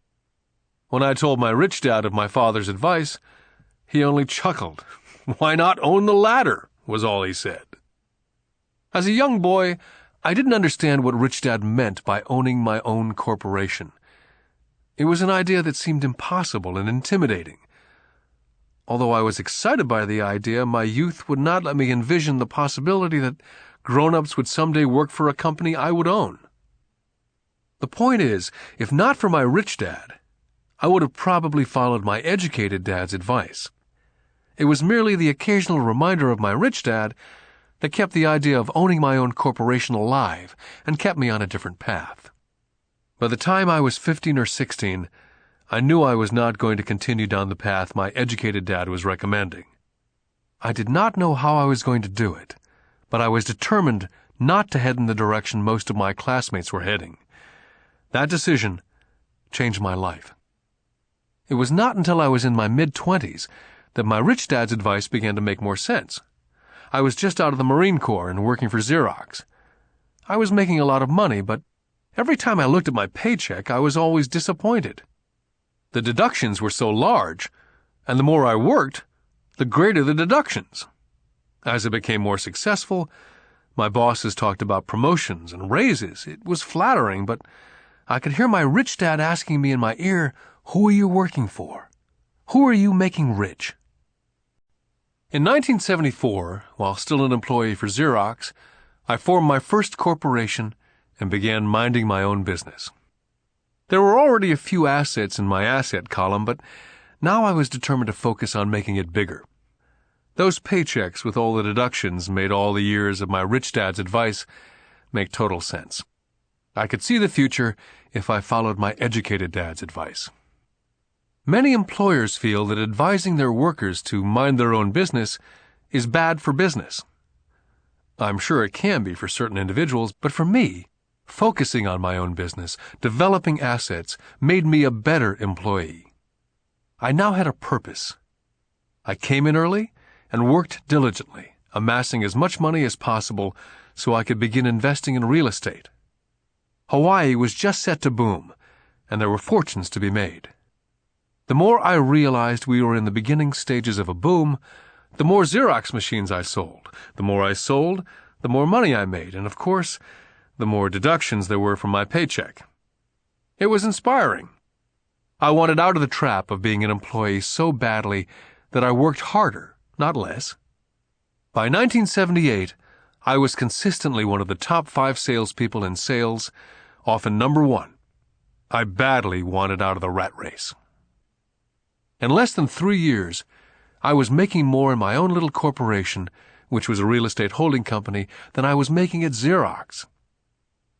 When I told my rich dad of my father's advice, he only chuckled. "Why not own the ladder?" was all he said. As a young boy, I didn't understand what Rich Dad meant by owning my own corporation. It was an idea that seemed impossible and intimidating. Although I was excited by the idea, my youth would not let me envision the possibility that grown-ups would someday work for a company I would own. The point is, if not for my rich dad, I would have probably followed my educated dad's advice. It was merely the occasional reminder of my rich dad that kept the idea of owning my own corporation alive and kept me on a different path. By the time I was 15 or 16, I knew I was not going to continue down the path my educated dad was recommending. I did not know how I was going to do it, but I was determined not to head in the direction most of my classmates were heading. That decision changed my life. It was not until I was in my mid-20s that my rich dad's advice began to make more sense. I was just out of the Marine Corps and working for Xerox. I was making a lot of money, but every time I looked at my paycheck, I was always disappointed. The deductions were so large, and the more I worked, the greater the deductions. As I became more successful, my bosses talked about promotions and raises. It was flattering, but I could hear my rich dad asking me in my ear, "Who are you working for? Who are you making rich?" In 1974, while still an employee for Xerox, I formed my first corporation and began minding my own business. There were already a few assets in my asset column, but now I was determined to focus on making it bigger. Those paychecks with all the deductions made all the years of my rich dad's advice make total sense. I could see the future if I followed my educated dad's advice. Many employers feel that advising their workers to mind their own business is bad for business. I'm sure it can be for certain individuals, but for me, focusing on my own business, developing assets, made me a better employee. I now had a purpose. I came in early and worked diligently, amassing as much money as possible so I could begin investing in real estate. Hawaii was just set to boom, and there were fortunes to be made. The more I realized we were in the beginning stages of a boom, the more Xerox machines I sold. The more I sold, the more money I made, and of course, the more deductions there were from my paycheck. It was inspiring. I wanted out of the trap of being an employee so badly that I worked harder, not less. By 1978, I was consistently one of the top 5 salespeople in sales, often number 1. I badly wanted out of the rat race. In less than 3 years, I was making more in my own little corporation, which was a real estate holding company, than I was making at Xerox.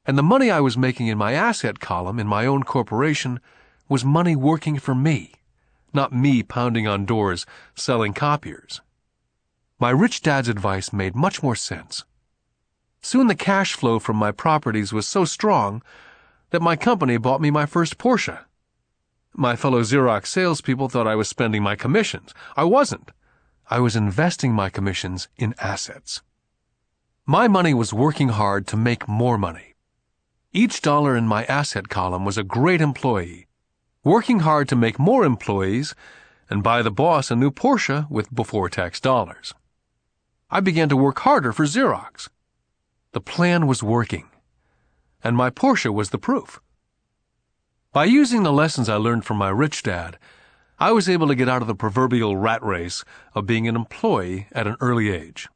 And the money I was making in my asset column in my own corporation was money working for me, not me pounding on doors selling copiers. My rich dad's advice made much more sense. Soon the cash flow from my properties was so strong that my company bought me my first Porsche. My fellow Xerox salespeople thought I was spending my commissions. I wasn't. I was investing my commissions in assets. My money was working hard to make more money. Each dollar in my asset column was a great employee, working hard to make more employees and buy the boss a new Porsche with before-tax dollars. I began to work harder for Xerox. The plan was working, and my Porsche was the proof. By using the lessons I learned from my rich dad, I was able to get out of the proverbial rat race of being an employee at an early age.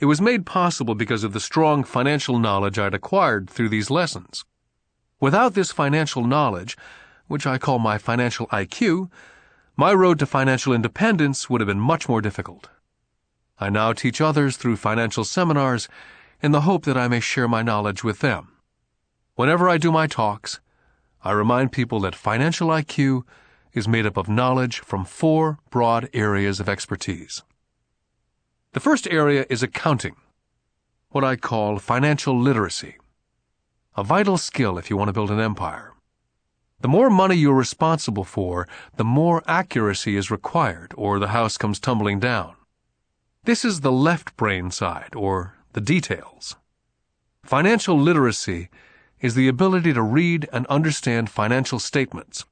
It was made possible because of the strong financial knowledge I'd acquired through these lessons. Without this financial knowledge, which I call my financial IQ, my road to financial independence would have been much more difficult. I now teach others through financial seminars in the hope that I may share my knowledge with them. Whenever I do my talks, I remind people that financial IQ is made up of knowledge from 4 broad areas of expertise. The first area is accounting, what I call financial literacy, a vital skill if you want to build an empire. The more money you're responsible for, the more accuracy is required, or the house comes tumbling down. This is the left brain side, or the details. Financial literacy is the ability to read and understand financial statements.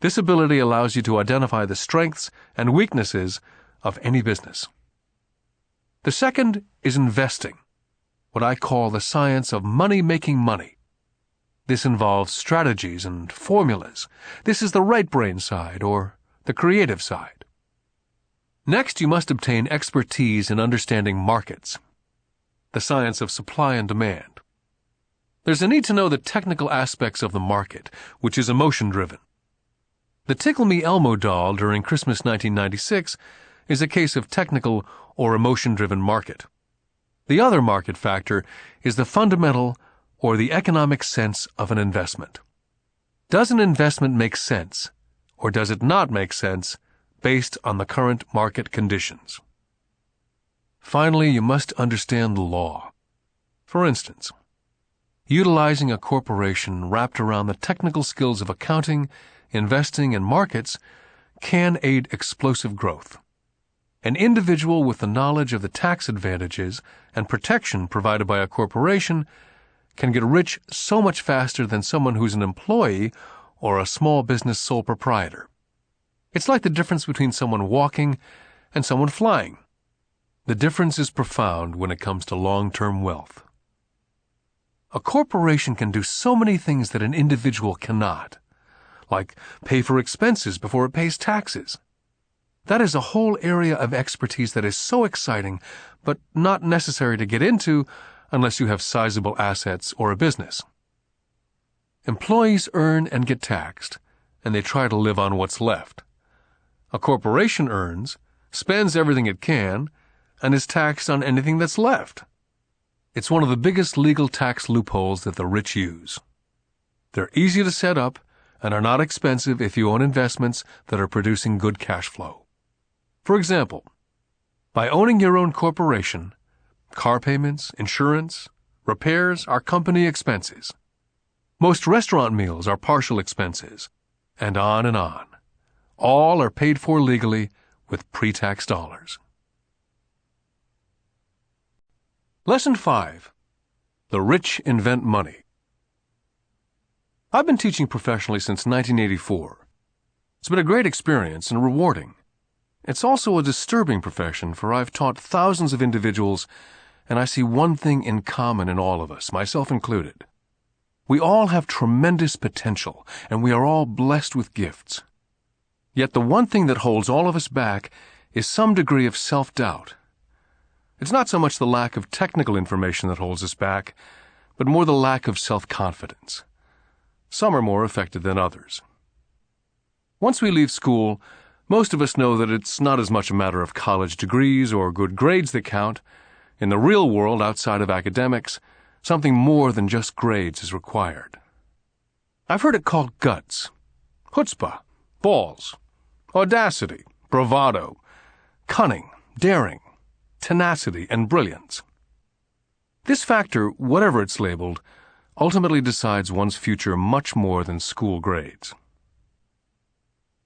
This ability allows you to identify the strengths and weaknesses of any business. The second is investing, what I call the science of money-making money. This involves strategies and formulas. This is the right brain side, or the creative side. Next, you must obtain expertise in understanding markets, the science of supply and demand. There's a need to know the technical aspects of the market, which is emotion-driven. The Tickle Me Elmo doll during Christmas 1996 is a case of technical or emotion-driven market. The other market factor is the fundamental or the economic sense of an investment. Does an investment make sense, or does it not make sense based on the current market conditions? Finally, you must understand the law. For instance, utilizing a corporation wrapped around the technical skills of accounting, investing, and markets can aid explosive growth. An individual with the knowledge of the tax advantages and protection provided by a corporation can get rich so much faster than someone who's an employee or a small business sole proprietor. It's like the difference between someone walking and someone flying. The difference is profound when it comes to long-term wealth. A corporation can do so many things that an individual cannot, like pay for expenses before it pays taxes. That is a whole area of expertise that is so exciting, but not necessary to get into unless you have sizable assets or a business. Employees earn and get taxed, and they try to live on what's left. A corporation earns, spends everything it can, and is taxed on anything that's left. It's one of the biggest legal tax loopholes that the rich use. They're easy to set up and are not expensive if you own investments that are producing good cash flow. For example, by owning your own corporation, car payments, insurance, repairs are company expenses. Most restaurant meals are partial expenses, and on and on. All are paid for legally with pre-tax dollars. Lesson 5. The Rich Invent Money. I've been teaching professionally since 1984. It's been a great experience and rewarding. It's also a disturbing profession, for I've taught thousands of individuals, and I see one thing in common in all of us, myself included. We all have tremendous potential, and we are all blessed with gifts. Yet the one thing that holds all of us back is some degree of self-doubt. It's not so much the lack of technical information that holds us back, but more the lack of self-confidence. Some are more affected than others. Once we leave school, most of us know that it's not as much a matter of college degrees or good grades that count. In the real world, outside of academics, something more than just grades is required. I've heard it called guts, chutzpah, balls, audacity, bravado, cunning, daring, tenacity, and brilliance. This factor, whatever it's labeled, ultimately decides one's future much more than school grades.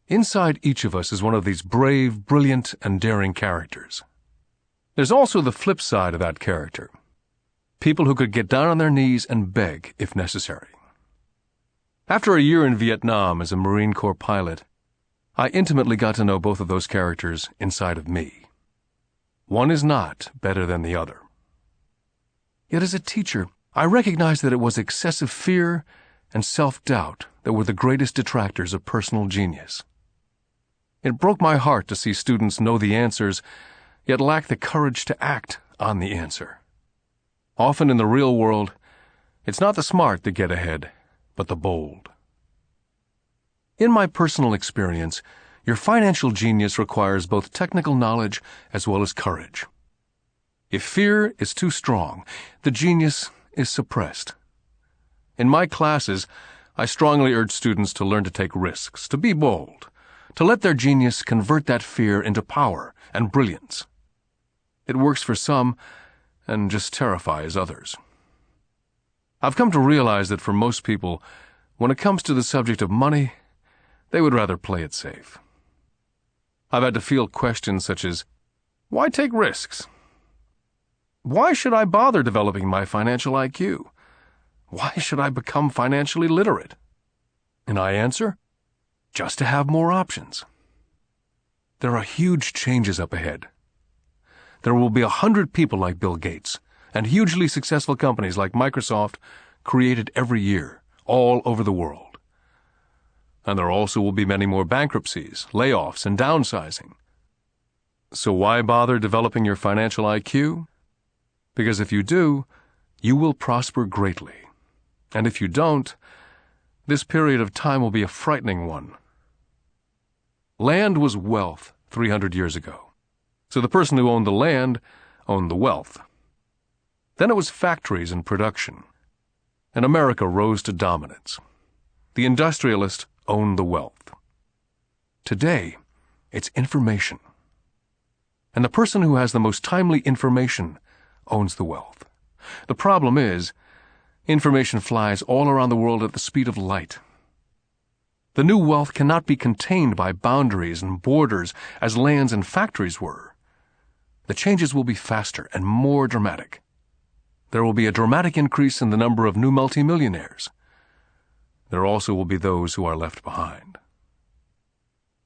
Inside each of us is one of these brave, brilliant, and daring characters. There's also the flip side of that character. People who could get down on their knees and beg if necessary. After a year in Vietnam as a Marine Corps pilot, I intimately got to know both of those characters inside of me. One is not better than the other. Yet as a teacher, I recognized that it was excessive fear and self-doubt that were the greatest detractors of personal genius. It broke my heart to see students know the answers, yet lack the courage to act on the answer. Often in the real world, it's not the smart that get ahead, but the bold. In my personal experience, your financial genius requires both technical knowledge as well as courage. If fear is too strong, the genius is suppressed. In my classes, I strongly urge students to learn to take risks, to be bold, to let their genius convert that fear into power and brilliance. It works for some and just terrifies others. I've come to realize that for most people, when it comes to the subject of money, they would rather play it safe. I've had to field questions such as, why take risks? Why should I bother developing my financial IQ? Why should I become financially literate? And I answer, just to have more options. There are huge changes up ahead. There will be 100 people like Bill Gates and hugely successful companies like Microsoft created every year, all over the world. And there also will be many more bankruptcies, layoffs, and downsizing. So why bother developing your financial IQ? Because if you do, you will prosper greatly. And if you don't, this period of time will be a frightening one. Land was wealth 300 years ago. So the person who owned the land owned the wealth. Then it was factories and production. And America rose to dominance. The industrialist owned the wealth. Today, it's information. And the person who has the most timely information owns the wealth. The problem is, information flies all around the world at the speed of light. The new wealth cannot be contained by boundaries and borders as lands and factories were. The changes will be faster and more dramatic. There will be a dramatic increase in the number of new multimillionaires. There also will be those who are left behind.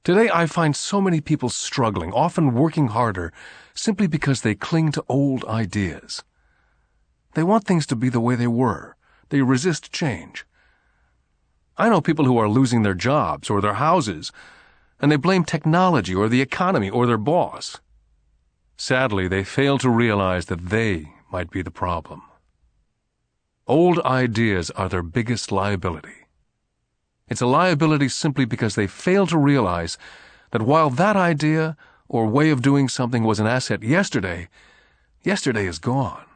Today I find so many people struggling, often working harder, simply because they cling to old ideas. They want things to be the way they were. They resist change. I know people who are losing their jobs or their houses, and they blame technology or the economy or their boss. Sadly, they fail to realize that they might be the problem. Old ideas are their biggest liability. It's a liability simply because they fail to realize that while that idea or way of doing something was an asset yesterday, yesterday is gone.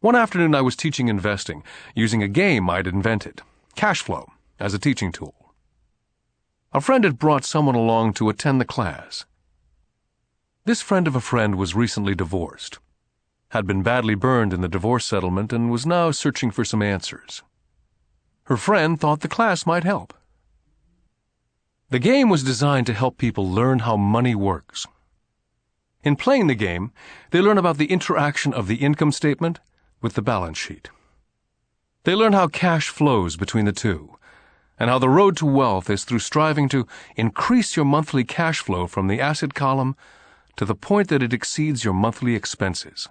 One afternoon I was teaching investing, using a game I'd invented, cash flow, as a teaching tool. A friend had brought someone along to attend the class. This friend of a friend was recently divorced, had been badly burned in the divorce settlement, and was now searching for some answers. Her friend thought the class might help. The game was designed to help people learn how money works. In playing the game, they learn about the interaction of the income statement with the balance sheet. They learn how cash flows between the two, and how the road to wealth is through striving to increase your monthly cash flow from the asset column to the point that it exceeds your monthly expenses.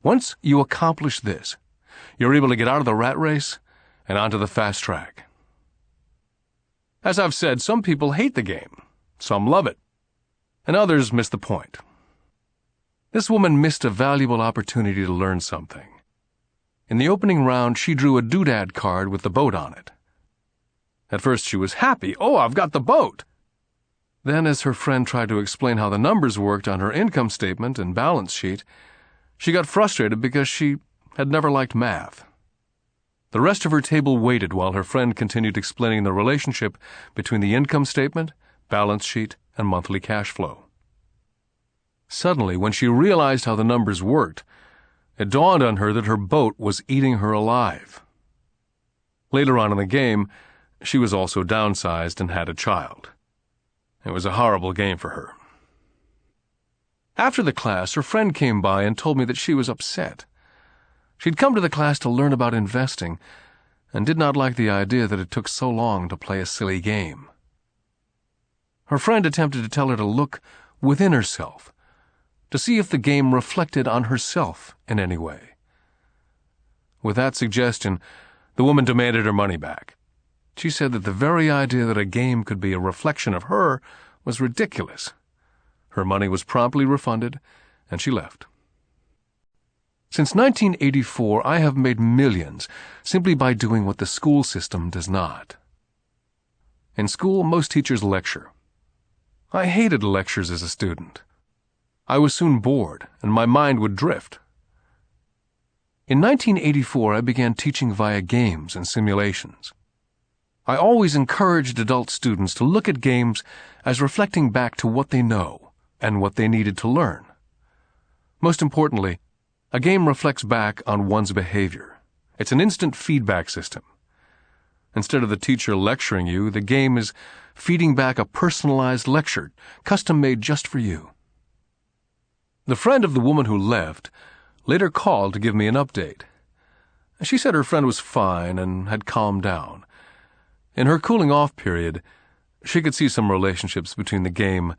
Once you accomplish this, you're able to get out of the rat race and onto the fast track. As I've said, some people hate the game, some love it, and others miss the point. This woman missed a valuable opportunity to learn something. In the opening round, she drew a doodad card with the boat on it. At first she was happy. "Oh, I've got the boat!" Then, as her friend tried to explain how the numbers worked on her income statement and balance sheet, she got frustrated because she had never liked math. The rest of her table waited while her friend continued explaining the relationship between the income statement, balance sheet, and monthly cash flow. Suddenly, when she realized how the numbers worked, it dawned on her that her boat was eating her alive. Later on in the game, she was also downsized and had a child. It was a horrible game for her. After the class, her friend came by and told me that she was upset. She'd come to the class to learn about investing and did not like the idea that it took so long to play a silly game. Her friend attempted to tell her to look within herself, to see if the game reflected on herself in any way. With that suggestion, the woman demanded her money back. She said that the very idea that a game could be a reflection of her was ridiculous. Her money was promptly refunded, and she left. Since 1984, I have made millions simply by doing what the school system does not. In school, most teachers lecture. I hated lectures as a student. I was soon bored, and my mind would drift. In 1984, I began teaching via games and simulations. I always encouraged adult students to look at games as reflecting back to what they know and what they needed to learn. Most importantly, a game reflects back on one's behavior. It's an instant feedback system. Instead of the teacher lecturing you, the game is feeding back a personalized lecture, custom-made just for you. The friend of the woman who left later called to give me an update. She said her friend was fine and had calmed down. In her cooling-off period, she could see some relationships between the game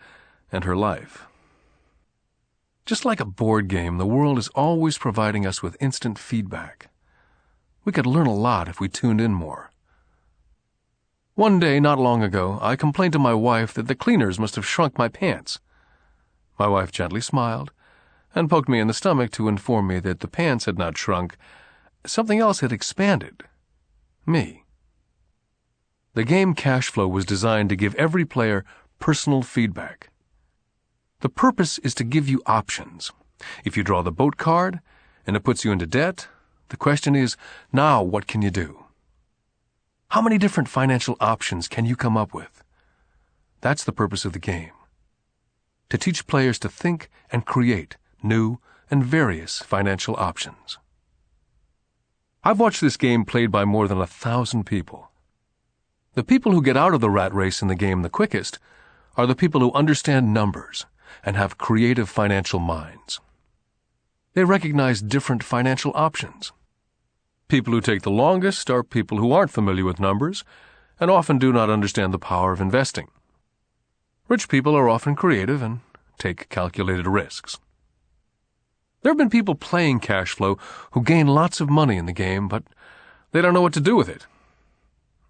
and her life. Just like a board game, the world is always providing us with instant feedback. We could learn a lot if we tuned in more. One day, not long ago, I complained to my wife that the cleaners must have shrunk my pants. My wife gently smiled and poked me in the stomach to inform me that the pants had not shrunk. Something else had expanded. Me. The game Cash Flow was designed to give every player personal feedback. The purpose is to give you options. If you draw the boat card and it puts you into debt, the question is, now what can you do? How many different financial options can you come up with? That's the purpose of the game. To teach players to think and create new and various financial options. I've watched this game played by more than 1,000 people. The people who get out of the rat race in the game the quickest are the people who understand numbers and have creative financial minds. They recognize different financial options. People who take the longest are people who aren't familiar with numbers and often do not understand the power of investing. Rich people are often creative and take calculated risks. There have been people playing cash flow who gain lots of money in the game, but they don't know what to do with it.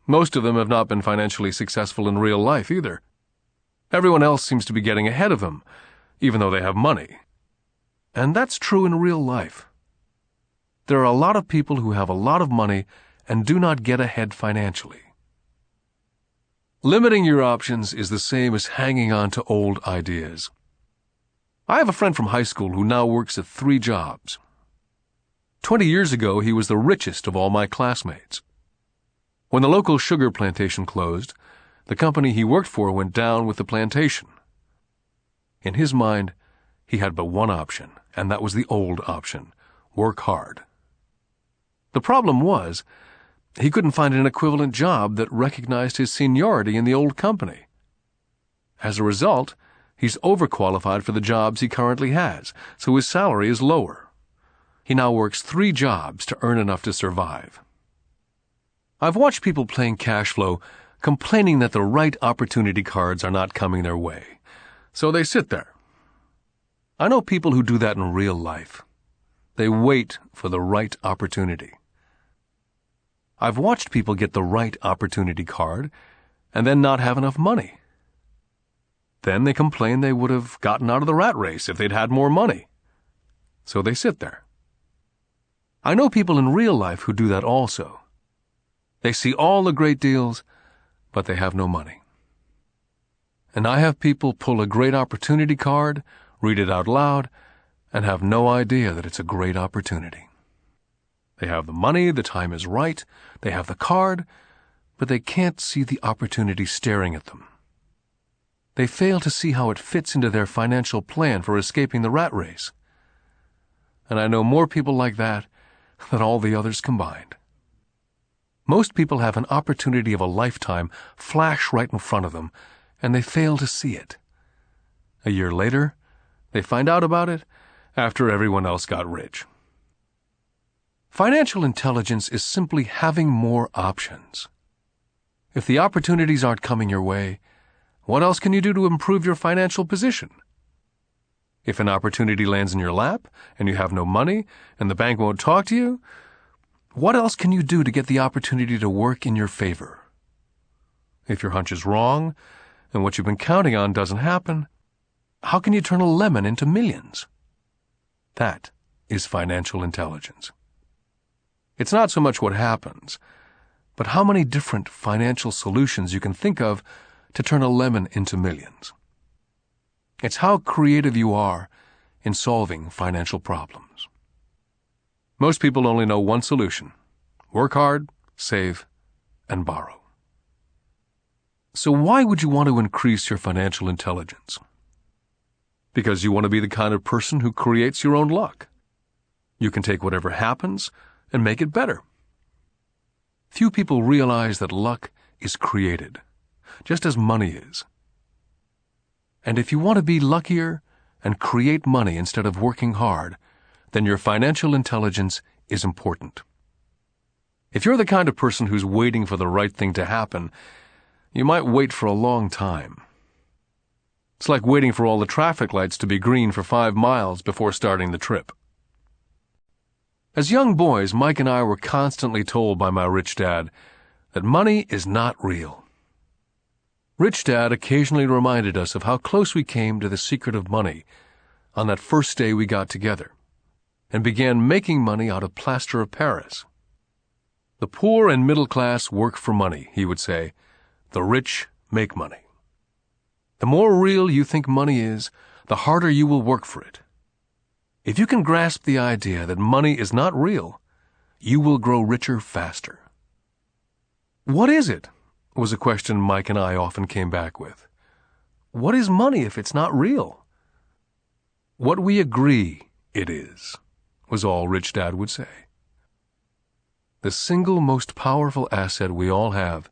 Most of them have not been financially successful in real life either. Everyone else seems to be getting ahead of them, even though they have money. And that's true in real life. There are a lot of people who have a lot of money and do not get ahead financially. Limiting your options is the same as hanging on to old ideas. I have a friend from high school who now works at 3 jobs. 20 years ago, he was the richest of all my classmates. When the local sugar plantation closed, the company he worked for went down with the plantation. In his mind, he had but one option, and that was the old option: work hard. The problem was, he couldn't find an equivalent job that recognized his seniority in the old company. As a result, he's overqualified for the jobs he currently has, so his salary is lower. He now works 3 jobs to earn enough to survive. I've watched people playing cash flow complaining that the right opportunity cards are not coming their way, so they sit there. I know people who do that in real life. They wait for the right opportunity. I've watched people get the right opportunity card and then not have enough money. Then they complain they would have gotten out of the rat race if they'd had more money. So they sit there. I know people in real life who do that also. They see all the great deals, but they have no money. And I have people pull a great opportunity card, read it out loud, and have no idea that it's a great opportunity. They have the money, the time is right, they have the card, but they can't see the opportunity staring at them. They fail to see how it fits into their financial plan for escaping the rat race. And I know more people like that than all the others combined. Most people have an opportunity of a lifetime flash right in front of them, and they fail to see it. A year later, they find out about it after everyone else got rich. Financial intelligence is simply having more options. If the opportunities aren't coming your way, what else can you do to improve your financial position? If an opportunity lands in your lap and you have no money and the bank won't talk to you, what else can you do to get the opportunity to work in your favor? If your hunch is wrong and what you've been counting on doesn't happen, how can you turn a lemon into millions? That is financial intelligence. It's not so much what happens, but how many different financial solutions you can think of to turn a lemon into millions. It's how creative you are in solving financial problems. Most people only know one solution: work hard, save, and borrow. So why would you want to increase your financial intelligence? Because you want to be the kind of person who creates your own luck. You can take whatever happens and make it better. Few people realize that luck is created, just as money is. And if you want to be luckier and create money instead of working hard, then your financial intelligence is important. If you're the kind of person who's waiting for the right thing to happen, you might wait for a long time. It's like waiting for all the traffic lights to be green for 5 miles before starting the trip. As young boys, Mike and I were constantly told by my rich dad that money is not real. Rich Dad occasionally reminded us of how close we came to the secret of money on that first day we got together and began making money out of plaster of Paris. The poor and middle class work for money, he would say. The rich make money. The more real you think money is, the harder you will work for it. If you can grasp the idea that money is not real, you will grow richer faster. What is it? Was a question Mike and I often came back with. What is money if it's not real? What we agree "It is," was all Rich Dad would say. The single most powerful asset we all have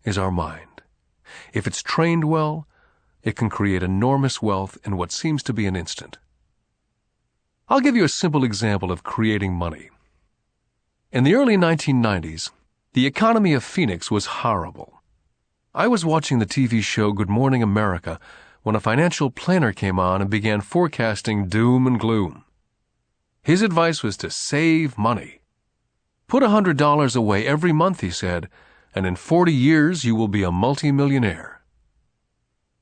is our mind. If it's trained well, it can create enormous wealth in what seems to be an instant. I'll give you a simple example of creating money. In the early 1990s, the economy of Phoenix was horrible. I was watching the TV show Good Morning America when a financial planner came on and began forecasting doom and gloom. His advice was to save money. Put $100 away every month, he said, and in 40 years you will be a multimillionaire.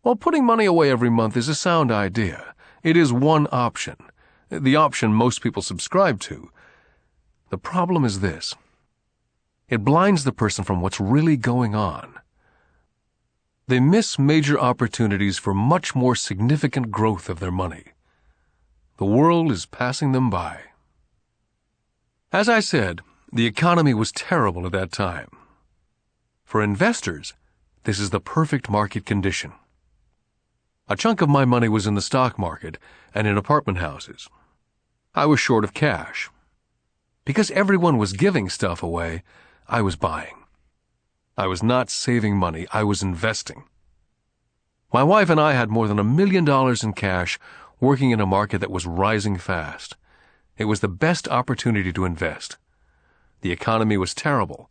While putting money away every month is a sound idea, it is one option, the option most people subscribe to. The problem is this: it blinds the person from what's really going on. They miss major opportunities for much more significant growth of their money. The world is passing them by. As I said, the economy was terrible at that time. For investors, this is the perfect market condition. A chunk of my money was in the stock market and in apartment houses. I was short of cash. Because everyone was giving stuff away, I was buying. I was not saving money, I was investing. My wife and I had more than $1 million in cash working in a market that was rising fast. It was the best opportunity to invest. The economy was terrible.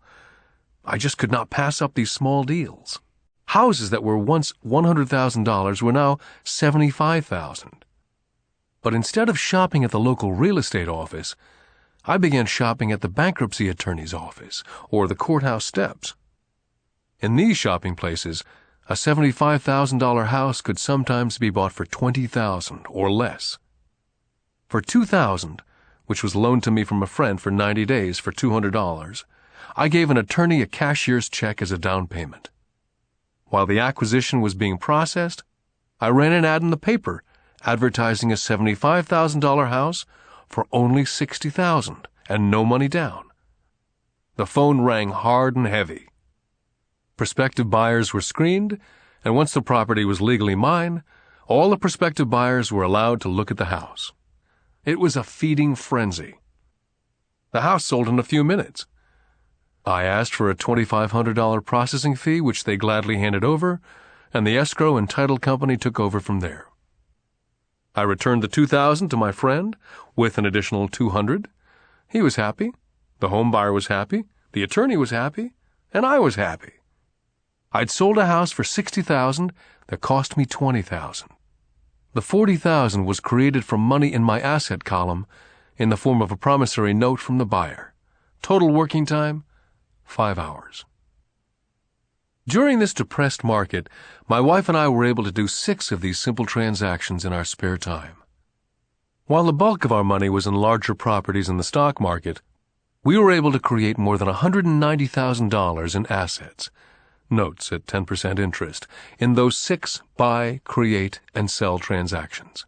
I just could not pass up these small deals. Houses that were once $100,000 were now $75,000. But instead of shopping at the local real estate office, I began shopping at the bankruptcy attorney's office or the courthouse steps. In these shopping places, a $75,000 house could sometimes be bought for $20,000 or less. For $2,000, which was loaned to me from a friend for 90 days for $200, I gave an attorney a cashier's check as a down payment. While the acquisition was being processed, I ran an ad in the paper advertising a $75,000 house for only $60,000 and no money down. The phone rang hard and heavy. Prospective buyers were screened, and once the property was legally mine, all the prospective buyers were allowed to look at the house. It was a feeding frenzy. The house sold in a few minutes. I asked for a $2,500 processing fee, which they gladly handed over, and the escrow and title company took over from there. I returned the $2,000 to my friend with an additional $200. He was happy, the home buyer was happy, the attorney was happy, and I was happy. I'd sold a house for $60,000 that cost me $20,000. The $40,000 was created from money in my asset column in the form of a promissory note from the buyer. Total working time, 5 hours. During this depressed market, my wife and I were able to do 6 of these simple transactions in our spare time. While the bulk of our money was in larger properties in the stock market, we were able to create more than $190,000 in assets, notes at 10% interest, in those 6 buy, create, and sell transactions.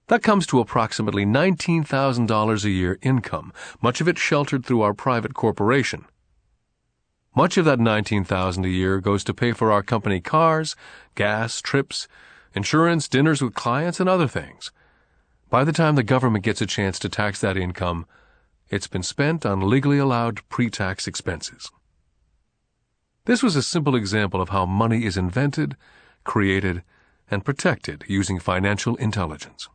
That comes to approximately $19,000 a year income, much of it sheltered through our private corporation. Much of that $19,000 a year goes to pay for our company cars, gas, trips, insurance, dinners with clients, and other things. By the time the government gets a chance to tax that income, it's been spent on legally allowed pre-tax expenses. This was a simple example of how money is invented, created, and protected using financial intelligence.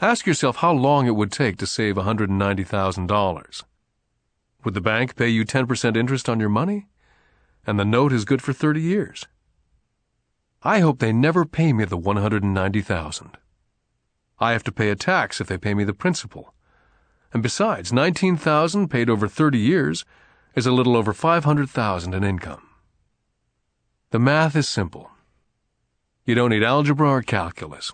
Ask yourself how long it would take to save $190,000. Would the bank pay you 10% interest on your money? And the note is good for 30 years. I hope they never pay me the $190,000. I have to pay a tax if they pay me the principal. And besides, $19,000 paid over 30 years is a little over $500,000 in income. The math is simple. You don't need algebra or calculus.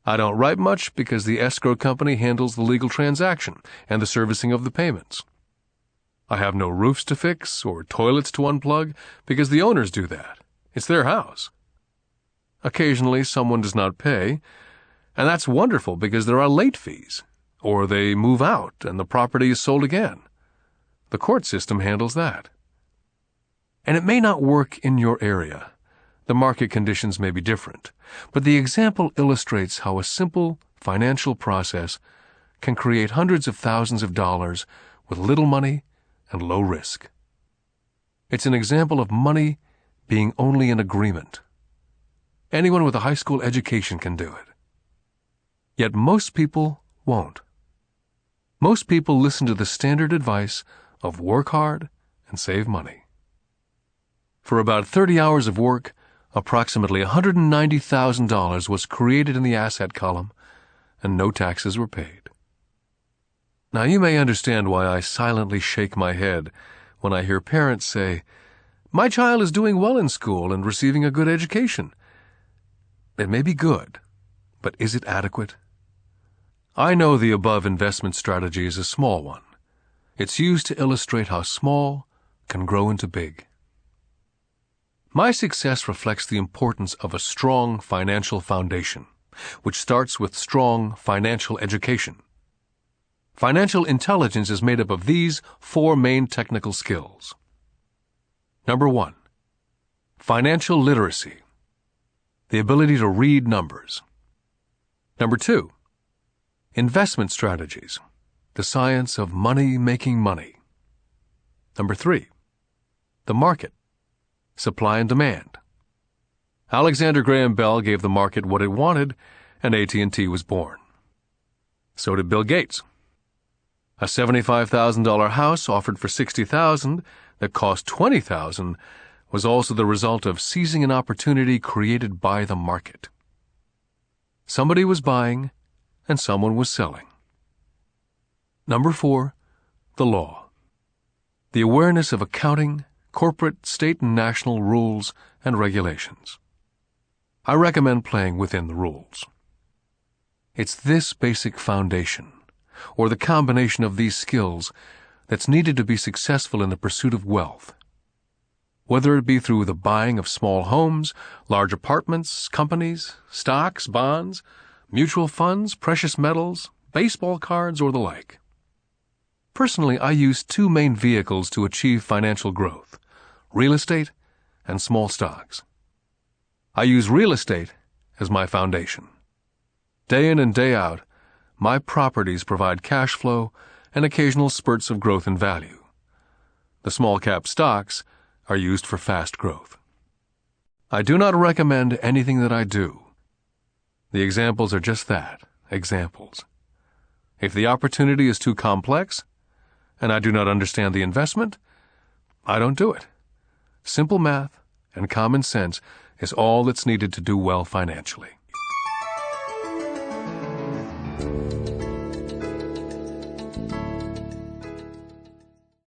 I don't write much because the escrow company handles the legal transaction and the servicing of the payments. I have no roofs to fix or toilets to unplug because the owners do that. It's their house. Occasionally, someone does not pay, and that's wonderful because there are late fees, or they move out and the property is sold again. The court system handles that. And it may not work in your area, The market conditions may be different, but the example illustrates how a simple financial process can create hundreds of thousands of dollars with little money and low risk. It's an example of money being only an agreement. Anyone with a high school education can do it. Yet most people won't. Most people listen to the standard advice of work hard and save money. For about 30 hours of work, approximately $190,000 was created in the asset column, and no taxes were paid. Now you may understand why I silently shake my head when I hear parents say, "My child is doing well in school and receiving a good education." It may be good, but is it adequate? I know the above investment strategy is a small one. It's used to illustrate how small can grow into big. My success reflects the importance of a strong financial foundation, which starts with strong financial education. Financial intelligence is made up of these 4 main technical skills. Number 1, financial literacy, the ability to read numbers. Number 2, investment strategies, the science of making money. Number 3, the market, supply and demand. Alexander Graham Bell gave the market what it wanted, and AT&T was born. So did Bill Gates. A $75,000 house offered for $60,000 that cost $20,000 was also the result of seizing an opportunity created by the market. Somebody was buying and someone was selling. Number 4, the law. The awareness of accounting, corporate, state, and national rules and regulations. I recommend playing within the rules. It's this basic foundation, or the combination of these skills, that's needed to be successful in the pursuit of wealth. Whether it be through the buying of small homes, large apartments, companies, stocks, bonds, mutual funds, precious metals, baseball cards, or the like. Personally, I use 2 main vehicles to achieve financial growth: real estate and small stocks. I use real estate as my foundation. Day in and day out, my properties provide cash flow and occasional spurts of growth in value. The small-cap stocks are used for fast growth. I do not recommend anything that I do. The examples are just that, examples. If the opportunity is too complex, and I do not understand the investment, I don't do it. Simple math and common sense is all that's needed to do well financially.